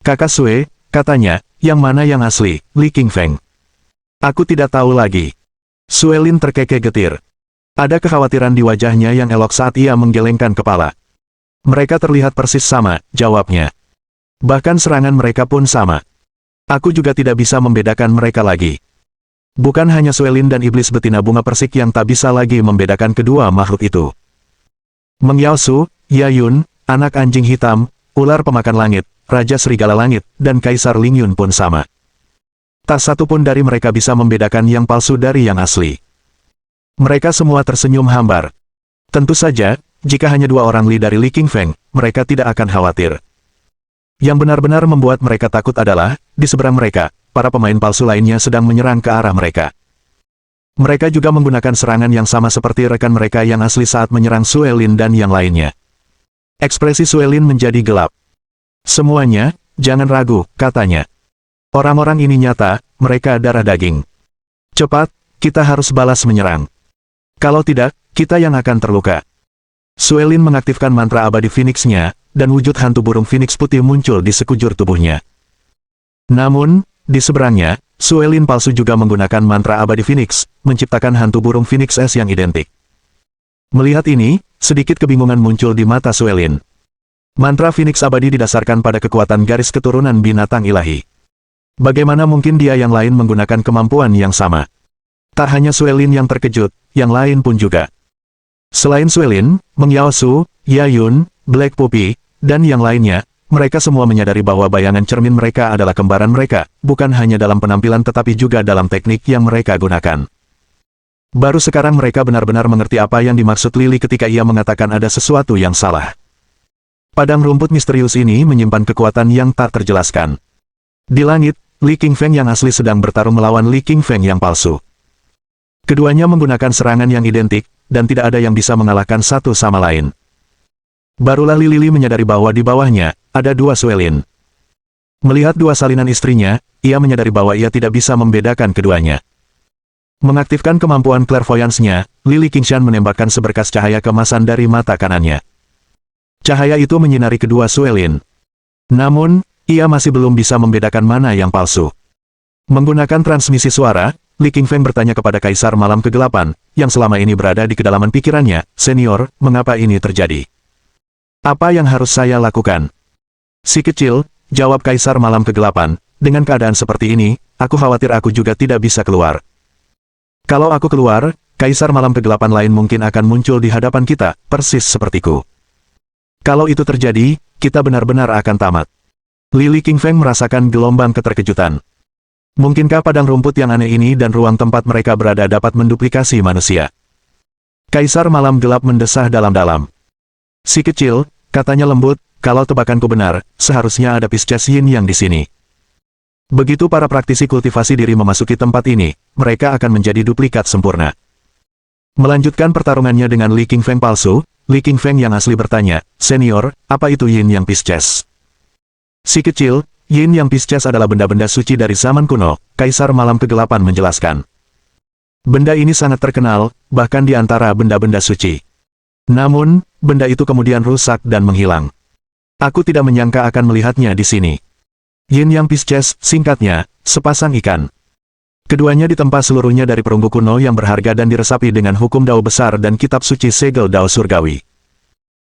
"Kakak Sue," katanya, "yang mana yang asli, Li Qingfeng?" "Aku tidak tahu lagi." Suelin terkekeh getir. Ada kekhawatiran di wajahnya yang elok saat ia menggelengkan kepala. "Mereka terlihat persis sama," jawabnya. "Bahkan serangan mereka pun sama. Aku juga tidak bisa membedakan mereka lagi." Bukan hanya Suelin dan iblis betina bunga persik yang tak bisa lagi membedakan kedua makhluk itu. Meng Yaosu, Yayun, anak anjing hitam, ular pemakan langit, Raja Serigala Langit, dan Kaisar Lingyun pun sama. Tak satu pun dari mereka bisa membedakan yang palsu dari yang asli. Mereka semua tersenyum hambar. Tentu saja, jika hanya dua orang Li dari Li Qingfeng, mereka tidak akan khawatir. Yang benar-benar membuat mereka takut adalah, di seberang mereka, para pemain palsu lainnya sedang menyerang ke arah mereka. Mereka juga menggunakan serangan yang sama seperti rekan mereka yang asli saat menyerang Suelin dan yang lainnya. Ekspresi Suelin menjadi gelap. "Semuanya, jangan ragu," katanya. "Orang-orang ini nyata, mereka darah daging. Cepat, kita harus balas menyerang. Kalau tidak, kita yang akan terluka." Suelin mengaktifkan mantra abadi Phoenix-nya, dan wujud hantu burung Phoenix putih muncul di sekujur tubuhnya. Namun, di seberangnya, Suelin palsu juga menggunakan mantra abadi Phoenix, menciptakan hantu burung Phoenix S yang identik. Melihat ini, sedikit kebingungan muncul di mata Suelin. Mantra Phoenix abadi didasarkan pada kekuatan garis keturunan binatang ilahi. Bagaimana mungkin dia yang lain menggunakan kemampuan yang sama? Tak hanya Suelin yang terkejut, yang lain pun juga. Selain Suelin, Meng Yaosu, Yayun, Black Puppy, dan yang lainnya, mereka semua menyadari bahwa bayangan cermin mereka adalah kembaran mereka, bukan hanya dalam penampilan tetapi juga dalam teknik yang mereka gunakan. Baru sekarang mereka benar-benar mengerti apa yang dimaksud Lily ketika ia mengatakan ada sesuatu yang salah. Padang rumput misterius ini menyimpan kekuatan yang tak terjelaskan. Di langit, Li Qingfeng yang asli sedang bertarung melawan Li Qingfeng yang palsu. Keduanya menggunakan serangan yang identik, dan tidak ada yang bisa mengalahkan satu sama lain. Barulah Lily menyadari bahwa di bawahnya, ada dua Suelin. Melihat dua salinan istrinya, ia menyadari bahwa ia tidak bisa membedakan keduanya. Mengaktifkan kemampuan clairvoyance-nya, Li Qingshan menembakkan seberkas cahaya kemasan dari mata kanannya. Cahaya itu menyinari kedua Suelin. Namun, ia masih belum bisa membedakan mana yang palsu. Menggunakan transmisi suara, Li Qingfeng bertanya kepada Kaisar Malam Kegelapan, yang selama ini berada di kedalaman pikirannya, "Senior, mengapa ini terjadi? Apa yang harus saya lakukan?" "Si kecil," jawab Kaisar Malam Kegelapan, "dengan keadaan seperti ini, aku khawatir aku juga tidak bisa keluar. Kalau aku keluar, Kaisar Malam Kegelapan lain mungkin akan muncul di hadapan kita, persis sepertiku. Kalau itu terjadi, kita benar-benar akan tamat." Li Qingfeng merasakan gelombang keterkejutan. Mungkinkah padang rumput yang aneh ini dan ruang tempat mereka berada dapat menduplikasi manusia? Kaisar Malam Gelap mendesah dalam-dalam. "Si kecil," katanya lembut, "kalau tebakanku benar, seharusnya ada Pisces Yin yang di sini. Begitu para praktisi kultivasi diri memasuki tempat ini, mereka akan menjadi duplikat sempurna." Melanjutkan pertarungannya dengan Li Qingfeng palsu, Li Qingfeng yang asli bertanya, "Senior, apa itu Yin yang Pisces?" "Si kecil, Yin yang Pisces adalah benda-benda suci dari zaman kuno," Kaisar Malam Kegelapan menjelaskan. "Benda ini sangat terkenal, bahkan di antara benda-benda suci. Namun, benda itu kemudian rusak dan menghilang. Aku tidak menyangka akan melihatnya di sini. Yin yang Pisces, singkatnya, sepasang ikan. Keduanya ditempa seluruhnya dari perunggu kuno yang berharga dan diresapi dengan hukum Dao besar dan kitab suci segel Dao surgawi.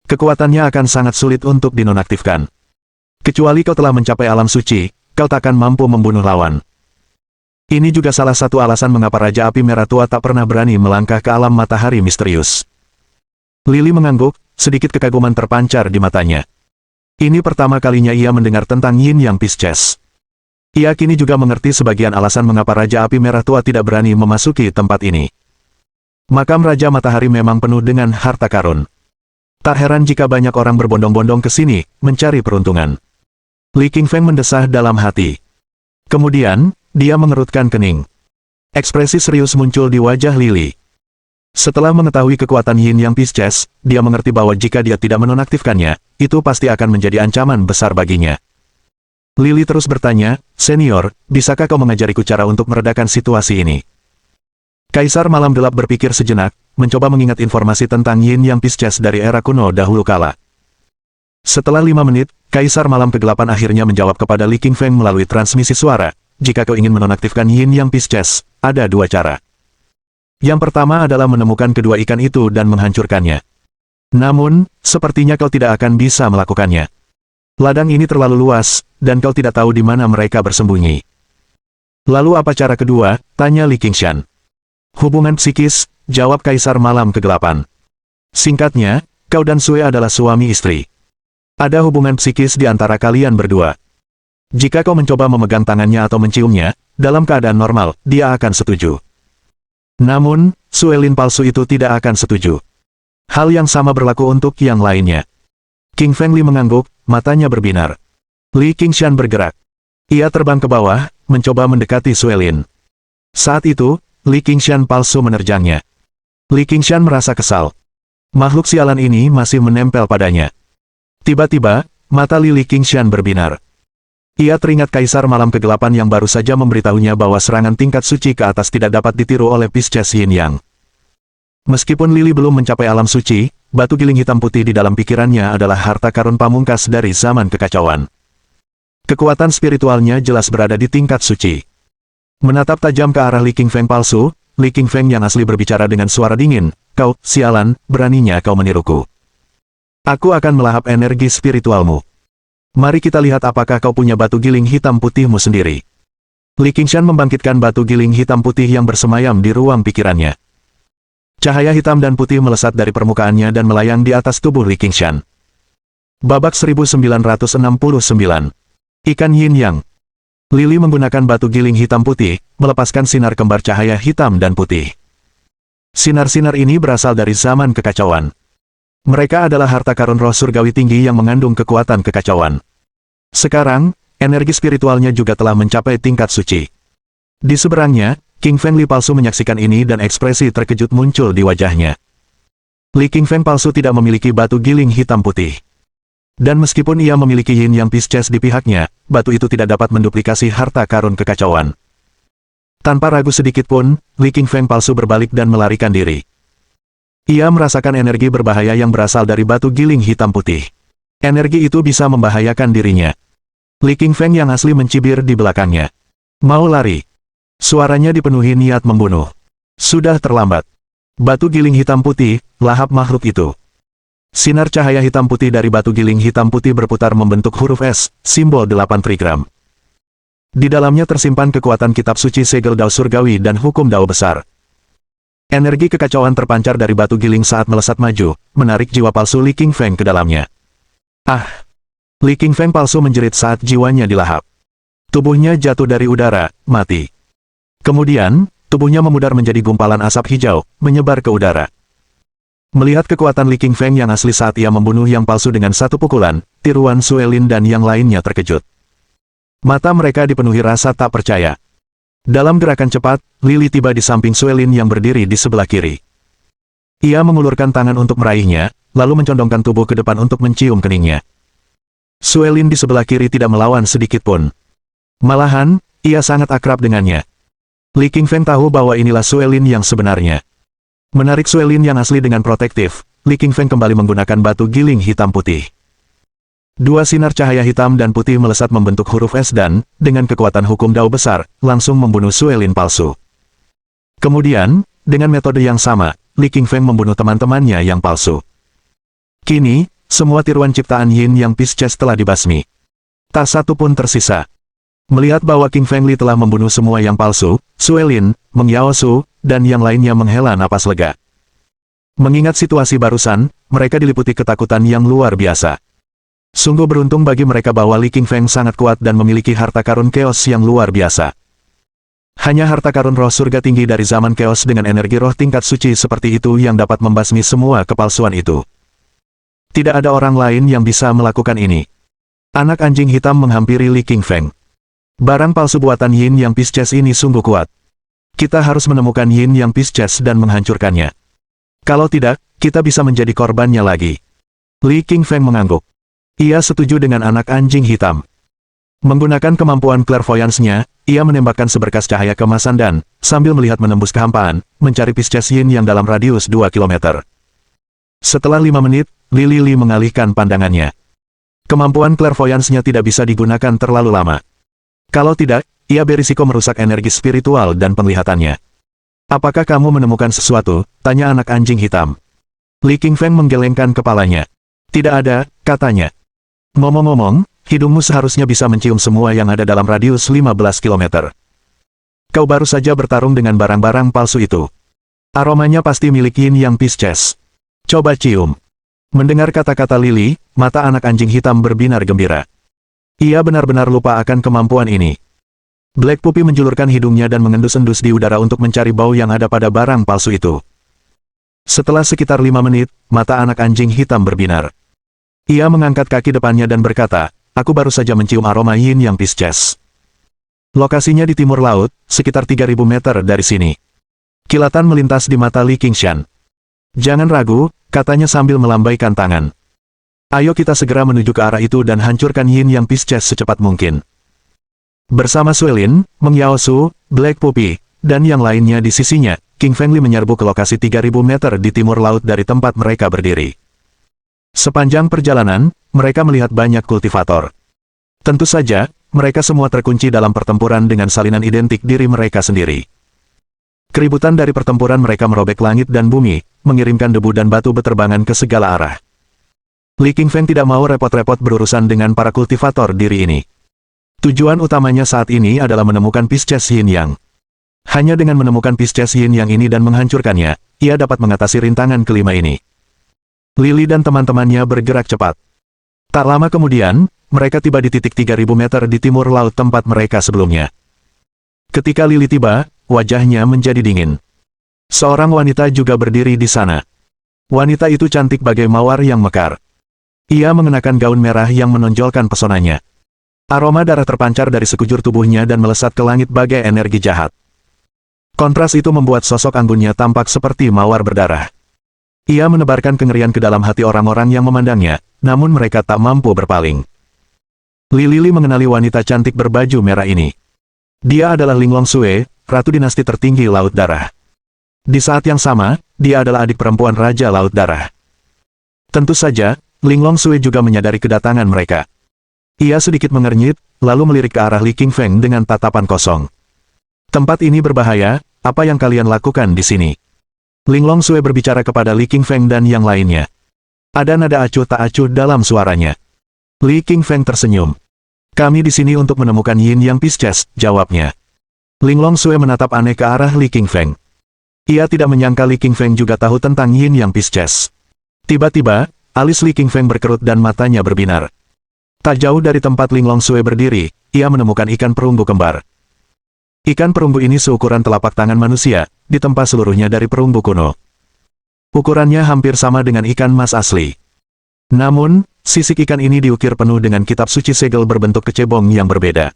Kekuatannya akan sangat sulit untuk dinonaktifkan. Kecuali kau telah mencapai alam suci, kau takkan mampu membunuh lawan. Ini juga salah satu alasan mengapa Raja Api Merah Tua tak pernah berani melangkah ke alam matahari misterius." Lily mengangguk, sedikit kekaguman terpancar di matanya. Ini pertama kalinya ia mendengar tentang Yin yang Pisces. Ia kini juga mengerti sebagian alasan mengapa Raja Api Merah Tua tidak berani memasuki tempat ini. Makam Raja Matahari memang penuh dengan harta karun. Tak heran jika banyak orang berbondong-bondong ke sini, mencari peruntungan. Li Qingfeng mendesah dalam hati. Kemudian, dia mengerutkan kening. Ekspresi serius muncul di wajah Lily. Setelah mengetahui kekuatan Yin yang Pisces, dia mengerti bahwa jika dia tidak menonaktifkannya, itu pasti akan menjadi ancaman besar baginya. Lily terus bertanya, "Senior, bisakah kau mengajariku cara untuk meredakan situasi ini?" Kaisar Malam Gelap berpikir sejenak, mencoba mengingat informasi tentang Yin Yang Pisces dari era kuno dahulu kala. Setelah 5 menit, Kaisar Malam Kegelapan akhirnya menjawab kepada Li Qingfeng melalui transmisi suara, "Jika kau ingin menonaktifkan Yin Yang Pisces, ada 2 cara. Yang pertama adalah menemukan kedua ikan itu dan menghancurkannya. Namun, sepertinya kau tidak akan bisa melakukannya. Ladang ini terlalu luas, dan kau tidak tahu di mana mereka bersembunyi." "Lalu apa cara kedua?" tanya Li Qingshan. "Hubungan psikis," jawab Kaisar Malam Kegelapan. "Singkatnya, kau dan Sue adalah suami istri. Ada hubungan psikis di antara kalian berdua. Jika kau mencoba memegang tangannya atau menciumnya, dalam keadaan normal, dia akan setuju. Namun, Suelin palsu itu tidak akan setuju. Hal yang sama berlaku untuk yang lainnya." King Feng Li mengangguk, matanya berbinar. Li Qingshan bergerak. Ia terbang ke bawah, mencoba mendekati Suelin. Saat itu, Li Qingshan palsu menerjangnya. Li Qingshan merasa kesal. Makhluk sialan ini masih menempel padanya. Tiba-tiba, mata Li Qingshan berbinar. Ia teringat Kaisar Malam Kegelapan yang baru saja memberitahunya bahwa serangan tingkat suci ke atas tidak dapat ditiru oleh Pisces Yin Yang. Meskipun Lily belum mencapai alam suci, batu giling hitam putih di dalam pikirannya adalah harta karun pamungkas dari zaman kekacauan. Kekuatan spiritualnya jelas berada di tingkat suci. Menatap tajam ke arah Li Qingfeng palsu, Li Qingfeng yang asli berbicara dengan suara dingin, "Kau, sialan, beraninya kau meniruku. Aku akan melahap energi spiritualmu. Mari kita lihat apakah kau punya batu giling hitam putihmu sendiri." Li Qingshan membangkitkan batu giling hitam putih yang bersemayam di ruang pikirannya. Cahaya hitam dan putih melesat dari permukaannya dan melayang di atas tubuh Li Qingshan. Babak 1969. Ikan Yin Yang. Lily menggunakan batu giling hitam putih, melepaskan sinar kembar cahaya hitam dan putih. Sinar-sinar ini berasal dari zaman kekacauan. Mereka adalah harta karun roh surgawi tinggi yang mengandung kekuatan kekacauan. Sekarang, energi spiritualnya juga telah mencapai tingkat suci. Di seberangnya, King Feng Li palsu menyaksikan ini dan ekspresi terkejut muncul di wajahnya. Li Qingfeng palsu tidak memiliki batu giling hitam putih. Dan meskipun ia memiliki Yin Yang Pisces di pihaknya, batu itu tidak dapat menduplikasi harta karun kekacauan. Tanpa ragu sedikit pun, Li Qingfeng palsu berbalik dan melarikan diri. Ia merasakan energi berbahaya yang berasal dari batu giling hitam putih. Energi itu bisa membahayakan dirinya. Li Qingfeng yang asli mencibir di belakangnya. "Mau lari?" Suaranya dipenuhi niat membunuh. Sudah terlambat. Batu giling hitam putih, lahap makhluk itu. Sinar cahaya hitam putih dari batu giling hitam putih berputar membentuk huruf S, simbol 8 trigram. Di dalamnya tersimpan kekuatan kitab suci segel Dao Surgawi dan hukum Dao besar. Energi kekacauan terpancar dari batu giling saat melesat maju, menarik jiwa palsu Li Qingfeng ke dalamnya. "Ah!" Li Qingfeng palsu menjerit saat jiwanya dilahap. Tubuhnya jatuh dari udara, mati. Kemudian, tubuhnya memudar menjadi gumpalan asap hijau, menyebar ke udara. Melihat kekuatan Li Qingfeng yang asli saat ia membunuh yang palsu dengan satu pukulan, tiruan Suelin dan yang lainnya terkejut. Mata mereka dipenuhi rasa tak percaya. Dalam gerakan cepat, Lily tiba di samping Suelin yang berdiri di sebelah kiri. Ia mengulurkan tangan untuk meraihnya, lalu mencondongkan tubuh ke depan untuk mencium keningnya. Suelin di sebelah kiri tidak melawan sedikit pun. Malahan, ia sangat akrab dengannya. Li Qingfeng tahu bahwa inilah Suelin yang sebenarnya. Menarik Suelin yang asli dengan protektif, Li Qingfeng kembali menggunakan batu giling hitam putih. Dua sinar cahaya hitam dan putih melesat membentuk huruf S dan, dengan kekuatan hukum Dao besar, langsung membunuh Suelin palsu. Kemudian, dengan metode yang sama, Li Qingfeng membunuh teman-temannya yang palsu. Kini, semua tiruan ciptaan Yin Yang Pisces telah dibasmi. Tak satu pun tersisa. Melihat bahwa King Feng Li telah membunuh semua yang palsu, Suelin, Meng Yaosu, dan yang lainnya menghela napas lega. Mengingat situasi barusan, mereka diliputi ketakutan yang luar biasa. Sungguh beruntung bagi mereka bahwa Li Qingfeng sangat kuat dan memiliki harta karun keos yang luar biasa. Hanya harta karun roh surga tinggi dari zaman keos dengan energi roh tingkat suci seperti itu yang dapat membasmi semua kepalsuan itu. Tidak ada orang lain yang bisa melakukan ini. Anak anjing hitam menghampiri Li Qingfeng. Barang palsu buatan Yin Yang Pisces ini sungguh kuat. Kita harus menemukan Yin Yang Pisces dan menghancurkannya. Kalau tidak, kita bisa menjadi korbannya lagi. Li Qingfeng mengangguk. Ia setuju dengan anak anjing hitam. Menggunakan kemampuan clairvoyance-nya, ia menembakkan seberkas cahaya keemasan dan, sambil melihat menembus kehampaan, mencari Pisces Yin yang dalam radius 2 km. Setelah 5 menit, Li mengalihkan pandangannya. Kemampuan clairvoyance-nya tidak bisa digunakan terlalu lama. Kalau tidak, ia berisiko merusak energi spiritual dan penglihatannya. Apakah kamu menemukan sesuatu? Tanya anak anjing hitam. Li Qingfeng menggelengkan kepalanya. Tidak ada, katanya. Ngomong-ngomong, hidungmu seharusnya bisa mencium semua yang ada dalam radius 15 km. Kau baru saja bertarung dengan barang-barang palsu itu. Aromanya pasti milik Yin Yang Pisces. Coba cium. Mendengar kata-kata Lily, mata anak anjing hitam berbinar gembira. Ia benar-benar lupa akan kemampuan ini. Black Puppy menjulurkan hidungnya dan mengendus-endus di udara untuk mencari bau yang ada pada barang palsu itu. Setelah sekitar 5 menit, mata anak anjing hitam berbinar. Ia mengangkat kaki depannya dan berkata, aku baru saja mencium aroma Yin Yang Pisces. Lokasinya di timur laut, sekitar 3.000 meter dari sini. Kilatan melintas di mata Li Qingshan. Jangan ragu, katanya sambil melambaikan tangan. Ayo kita segera menuju ke arah itu dan hancurkan Yin Yang Pisces secepat mungkin. Bersama Suelin, Meng Yaosu, Black Puppy, dan yang lainnya di sisinya, King Fengli menyerbu ke lokasi 3.000 meter di timur laut dari tempat mereka berdiri. Sepanjang perjalanan, mereka melihat banyak kultivator. Tentu saja, mereka semua terkunci dalam pertempuran dengan salinan identik diri mereka sendiri. Keributan dari pertempuran mereka merobek langit dan bumi, mengirimkan debu dan batu beterbangan ke segala arah. Li Qingfeng tidak mau repot-repot berurusan dengan para kultivator diri ini. Tujuan utamanya saat ini adalah menemukan Pisces Yin Yang. Hanya dengan menemukan Pisces Yin Yang ini dan menghancurkannya, ia dapat mengatasi rintangan kelima ini. Lily dan teman-temannya bergerak cepat. Tak lama kemudian, mereka tiba di titik 3.000 meter di timur laut tempat mereka sebelumnya. Ketika Lily tiba, wajahnya menjadi dingin. Seorang wanita juga berdiri di sana. Wanita itu cantik bagai mawar yang mekar. Ia mengenakan gaun merah yang menonjolkan pesonanya. Aroma darah terpancar dari sekujur tubuhnya dan melesat ke langit bagai energi jahat. Kontras itu membuat sosok anggunnya tampak seperti mawar berdarah. Ia menebarkan kengerian ke dalam hati orang-orang yang memandangnya, namun mereka tak mampu berpaling. Lily mengenali wanita cantik berbaju merah ini. Dia adalah Ling Longsue, Ratu Dinasti tertinggi Laut Darah. Di saat yang sama, dia adalah adik perempuan Raja Laut Darah. Tentu saja, Ling Longsue juga menyadari kedatangan mereka. Ia sedikit mengernyit, lalu melirik ke arah Li Qingfeng dengan tatapan kosong. Tempat ini berbahaya, apa yang kalian lakukan di sini? Ling Longsue berbicara kepada Li Qingfeng dan yang lainnya. Ada nada acuh tak acuh dalam suaranya. Li Qingfeng tersenyum. Kami di sini untuk menemukan Yin Yang Pisces, jawabnya. Ling Longsue menatap aneh ke arah Li Qingfeng. Ia tidak menyangka Li Qingfeng juga tahu tentang Yin Yang Pisces. Tiba-tiba, alis Li Qingfeng berkerut dan matanya berbinar. Tak jauh dari tempat Ling Longsue berdiri, ia menemukan ikan perunggu kembar. Ikan perunggu ini seukuran telapak tangan manusia, ditempa seluruhnya dari perunggu kuno. Ukurannya hampir sama dengan ikan mas asli. Namun, sisik ikan ini diukir penuh dengan kitab suci segel berbentuk kecebong yang berbeda.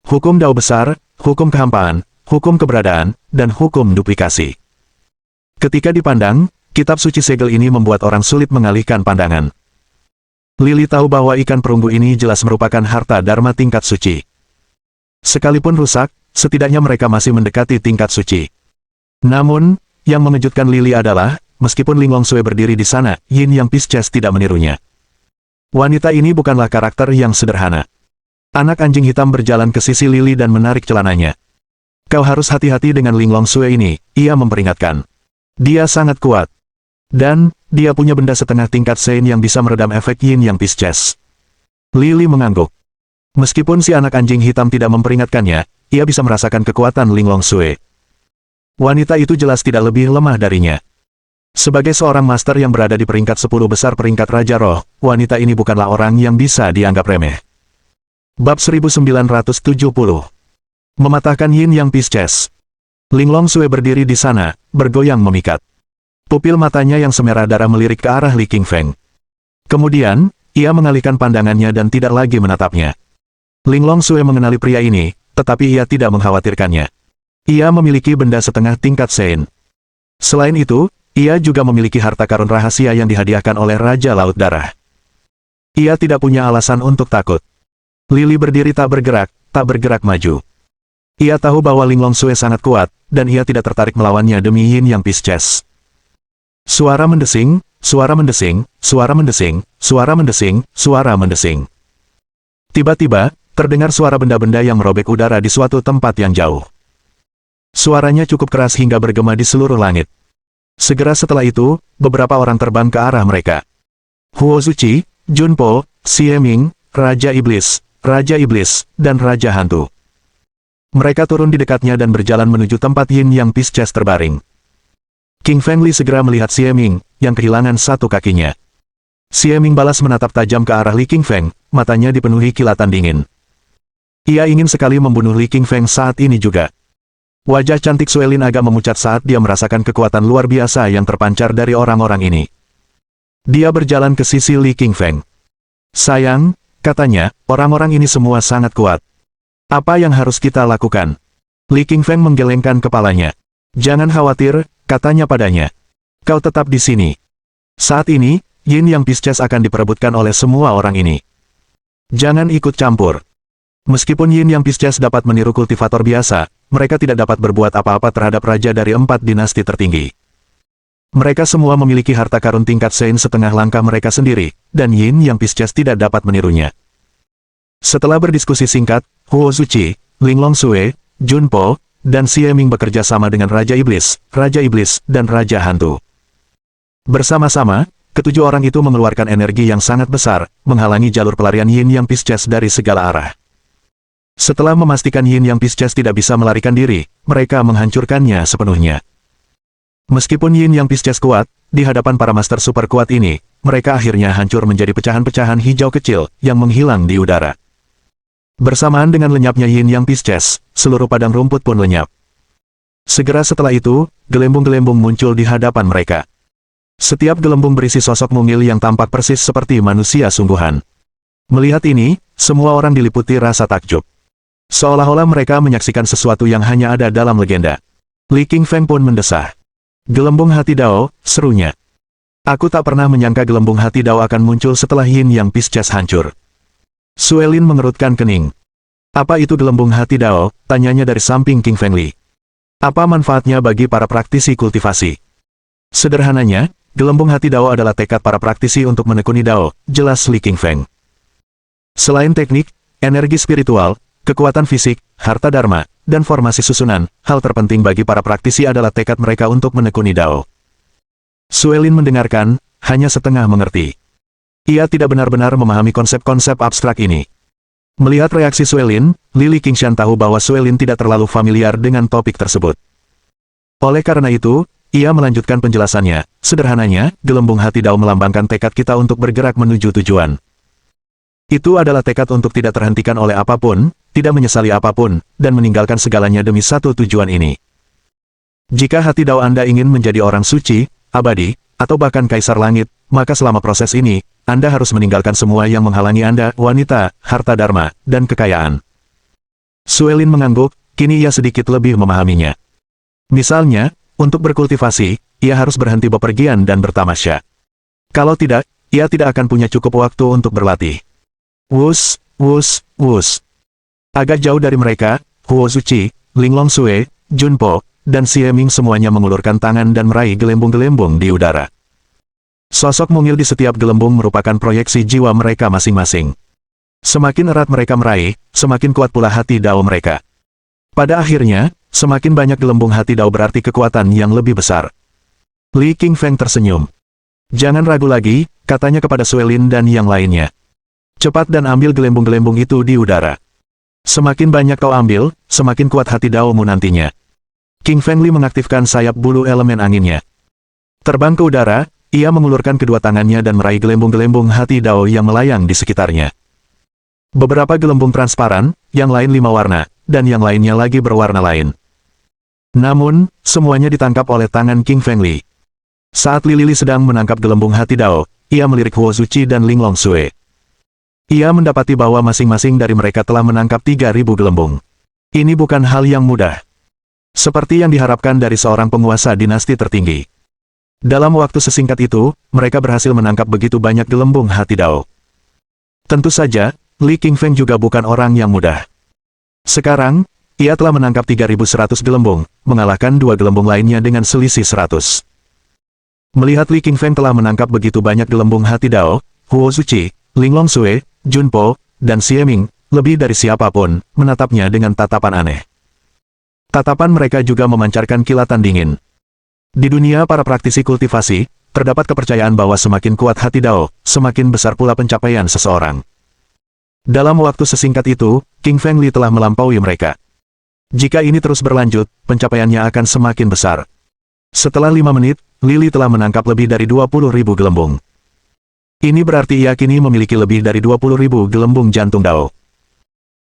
Hukum Dao besar, hukum kehampaan, hukum keberadaan, dan hukum duplikasi. Ketika dipandang, kitab suci segel ini membuat orang sulit mengalihkan pandangan. Lily tahu bahwa ikan perunggu ini jelas merupakan harta Dharma tingkat suci. Sekalipun rusak, setidaknya mereka masih mendekati tingkat suci. Namun, yang mengejutkan Lily adalah, meskipun Ling Longsue berdiri di sana, Yin Yang Pisces tidak menirunya. Wanita ini bukanlah karakter yang sederhana. Anak anjing hitam berjalan ke sisi Lily dan menarik celananya. Kau harus hati-hati dengan Ling Longsue ini, ia memperingatkan. Dia sangat kuat. Dan, dia punya benda setengah tingkat Sein yang bisa meredam efek Yin Yang Pisces. Lily mengangguk. Meskipun si anak anjing hitam tidak memperingatkannya, ia bisa merasakan kekuatan Ling Longsue. Wanita itu jelas tidak lebih lemah darinya. Sebagai seorang master yang berada di peringkat 10 besar peringkat Raja Roh, wanita ini bukanlah orang yang bisa dianggap remeh. Bab 1970. Mematahkan Yin Yang Pisces. Ling Longsue berdiri di sana, bergoyang memikat. Pupil matanya yang semerah darah melirik ke arah Li Qingfeng. Kemudian, ia mengalihkan pandangannya dan tidak lagi menatapnya. Ling Longsue mengenali pria ini, tetapi ia tidak mengkhawatirkannya. Ia memiliki benda setengah tingkat Sein. Selain itu, ia juga memiliki harta karun rahasia yang dihadiahkan oleh Raja Laut Darah. Ia tidak punya alasan untuk takut. Lili berdiri tak bergerak maju. Ia tahu bahwa Linglong Sui sangat kuat, dan ia tidak tertarik melawannya demi Yin Yang Pisces. Suara mendesing, suara mendesing, suara mendesing, suara mendesing, suara mendesing. Tiba-tiba, terdengar suara benda-benda yang merobek udara di suatu tempat yang jauh. Suaranya cukup keras hingga bergema di seluruh langit. Segera setelah itu, beberapa orang terbang ke arah mereka. Huo Zuchi, Junpo, Xie Ming, Raja Iblis, dan Raja Hantu. Mereka turun di dekatnya dan berjalan menuju tempat Yin Yang Pisces terbaring. King Fengli segera melihat Xie Ming, yang kehilangan satu kakinya. Xie Ming balas menatap tajam ke arah Li Qingfeng, matanya dipenuhi kilatan dingin. Ia ingin sekali membunuh Li Qingfeng saat ini juga. Wajah cantik Suelin agak memucat saat dia merasakan kekuatan luar biasa yang terpancar dari orang-orang ini. Dia berjalan ke sisi Li Qingfeng. Sayang, katanya, orang-orang ini semua sangat kuat. Apa yang harus kita lakukan? Li Qingfeng menggelengkan kepalanya. Jangan khawatir, katanya padanya. Kau tetap di sini. Saat ini, Yin Yang Pisces akan diperebutkan oleh semua orang ini. Jangan ikut campur. Meskipun Yin Yang Pisces dapat meniru kultivator biasa, mereka tidak dapat berbuat apa-apa terhadap raja dari 4 dinasti tertinggi. Mereka semua memiliki harta karun tingkat Sein setengah langkah mereka sendiri, dan Yin Yang Pisces tidak dapat menirunya. Setelah berdiskusi singkat, Huo Zuchi, Linglong Sui, Junpo, dan Xie Ming bekerja sama dengan Raja Iblis, dan Raja Hantu. Bersama-sama, ketujuh orang itu mengeluarkan energi yang sangat besar, menghalangi jalur pelarian Yin Yang Pisces dari segala arah. Setelah memastikan Yin Yang Pisces tidak bisa melarikan diri, mereka menghancurkannya sepenuhnya. Meskipun Yin Yang Pisces kuat, di hadapan para master super kuat ini, mereka akhirnya hancur menjadi pecahan-pecahan hijau kecil yang menghilang di udara. Bersamaan dengan lenyapnya Yin Yang Pisces, seluruh padang rumput pun lenyap. Segera setelah itu, gelembung-gelembung muncul di hadapan mereka. Setiap gelembung berisi sosok mungil yang tampak persis seperti manusia sungguhan. Melihat ini, semua orang diliputi rasa takjub. Seolah-olah mereka menyaksikan sesuatu yang hanya ada dalam legenda. Li Qingfeng pun mendesah. Gelembung hati Dao, serunya. Aku tak pernah menyangka gelembung hati Dao akan muncul setelah Yin Yang Pisces hancur. Suelin mengerutkan kening. Apa itu gelembung hati Dao? Tanyanya dari samping King Fengli. Apa manfaatnya bagi para praktisi kultivasi? Sederhananya, gelembung hati Dao adalah tekad para praktisi untuk menekuni Dao, jelas Li Qingfeng. Selain teknik, energi spiritual, kekuatan fisik, harta dharma, dan formasi susunan, hal terpenting bagi para praktisi adalah tekad mereka untuk menekuni Dao. Suelin mendengarkan, hanya setengah mengerti. Ia tidak benar-benar memahami konsep-konsep abstrak ini. Melihat reaksi Suelin, Li Qingshan tahu bahwa Suelin tidak terlalu familiar dengan topik tersebut. Oleh karena itu, ia melanjutkan penjelasannya. Sederhananya, gelembung hati Dao melambangkan tekad kita untuk bergerak menuju tujuan. Itu adalah tekad untuk tidak terhentikan oleh apapun, tidak menyesali apapun, dan meninggalkan segalanya demi satu tujuan ini. Jika hati Dao Anda ingin menjadi orang suci, abadi, atau bahkan kaisar langit, maka selama proses ini, Anda harus meninggalkan semua yang menghalangi Anda, wanita, harta dharma, dan kekayaan. Suelin mengangguk, kini ia sedikit lebih memahaminya. Misalnya, untuk berkultivasi, ia harus berhenti bepergian dan bertamasya. Kalau tidak, ia tidak akan punya cukup waktu untuk berlatih. Wus, wus, wus. Agak jauh dari mereka, Huo Zuchi, Linglong Sui, Junpo, dan Xie Ming semuanya mengulurkan tangan dan meraih gelembung-gelembung di udara. Sosok mungil di setiap gelembung merupakan proyeksi jiwa mereka masing-masing. Semakin erat mereka meraih, semakin kuat pula hati Dao mereka. Pada akhirnya, semakin banyak gelembung hati Dao berarti kekuatan yang lebih besar. Li Qingfeng tersenyum. Jangan ragu lagi, katanya kepada Suelin dan yang lainnya. Cepat dan ambil gelembung-gelembung itu di udara. Semakin banyak kau ambil, semakin kuat hati Daomu nantinya. King Fengli mengaktifkan sayap bulu elemen anginnya. Terbang ke udara, ia mengulurkan kedua tangannya dan meraih gelembung-gelembung hati Dao yang melayang di sekitarnya. Beberapa gelembung transparan, yang lain 5 warna, dan yang lainnya lagi berwarna lain. Namun, semuanya ditangkap oleh tangan King Fengli. Saat Li Lili sedang menangkap gelembung hati Dao, ia melirik Huo Zuchi dan Linglong Sui. Ia mendapati bahwa masing-masing dari mereka telah menangkap 3.000 gelembung. Ini bukan hal yang mudah. Seperti yang diharapkan dari seorang penguasa dinasti tertinggi. Dalam waktu sesingkat itu, mereka berhasil menangkap begitu banyak gelembung hati Dao. Tentu saja, Li Qingfeng juga bukan orang yang mudah. Sekarang, ia telah menangkap 3.100 gelembung, mengalahkan 2 gelembung lainnya dengan selisih 100. Melihat Li Qingfeng telah menangkap begitu banyak gelembung hati Dao, Huo Zuqi, Ling Longsue, Junpo, dan Xie Ming, lebih dari siapapun, menatapnya dengan tatapan aneh. Tatapan mereka juga memancarkan kilatan dingin. Di dunia para praktisi kultivasi, terdapat kepercayaan bahwa semakin kuat hati Dao, semakin besar pula pencapaian seseorang. Dalam waktu sesingkat itu, Qingfeng Li telah melampaui mereka. Jika ini terus berlanjut, pencapaiannya akan semakin besar. Setelah 5 menit, Li telah menangkap lebih dari 20.000 gelembung. Ini berarti ia kini memiliki lebih dari 20.000 gelembung jantung Dao.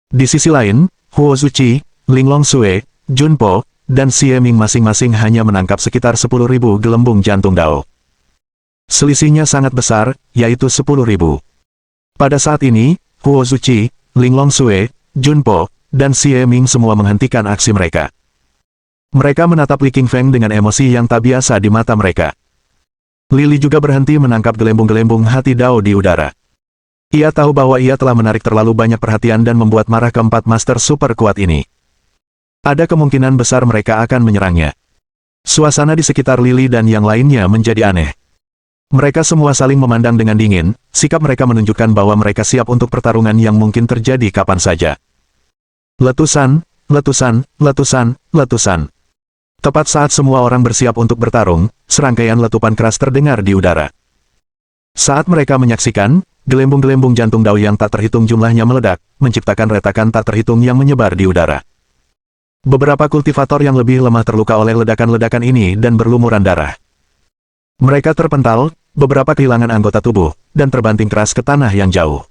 Di sisi lain, Huo Zuqi, Ling Longsue, Junpo, dan Xie Ming masing-masing hanya menangkap sekitar 10.000 gelembung jantung Dao. Selisihnya sangat besar, yaitu 10.000. Pada saat ini, Huo Zuqi, Ling Longsue, Junpo, dan Xie Ming semua menghentikan aksi mereka. Mereka menatap Li Qingfeng dengan emosi yang tak biasa di mata mereka. Li juga berhenti menangkap gelembung-gelembung hati Dao di udara. Ia tahu bahwa ia telah menarik terlalu banyak perhatian dan membuat marah keempat master super kuat ini. Ada kemungkinan besar mereka akan menyerangnya. Suasana di sekitar Li dan yang lainnya menjadi aneh. Mereka semua saling memandang dengan dingin, sikap mereka menunjukkan bahwa mereka siap untuk pertarungan yang mungkin terjadi kapan saja. Letusan, letusan, letusan, letusan. Tepat saat semua orang bersiap untuk bertarung, serangkaian letupan keras terdengar di udara. Saat mereka menyaksikan, gelembung-gelembung jantung Dao yang tak terhitung jumlahnya meledak, menciptakan retakan tak terhitung yang menyebar di udara. Beberapa kultivator yang lebih lemah terluka oleh ledakan-ledakan ini dan berlumuran darah. Mereka terpental, beberapa kehilangan anggota tubuh, dan terbanting keras ke tanah yang jauh.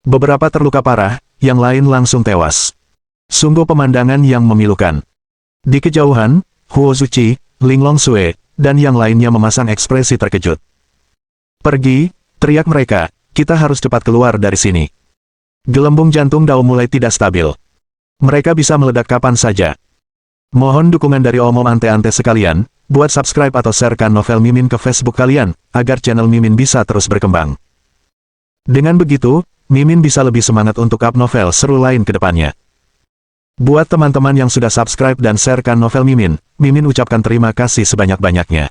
Beberapa terluka parah, yang lain langsung tewas. Sungguh pemandangan yang memilukan. Di kejauhan, Huo Zuqi, Ling Longsue, dan yang lainnya memasang ekspresi terkejut. "Pergi," teriak mereka, "kita harus cepat keluar dari sini." Gelembung jantung Dao mulai tidak stabil. Mereka bisa meledak kapan saja. Mohon dukungan dari omom ante-ante sekalian, buat subscribe atau sharekan novel Mimin ke Facebook kalian, agar channel Mimin bisa terus berkembang. Dengan begitu, Mimin bisa lebih semangat untuk up novel seru lain ke depannya. Buat teman-teman yang sudah subscribe dan sharekan novel Mimin, Mimin ucapkan terima kasih sebanyak-banyaknya.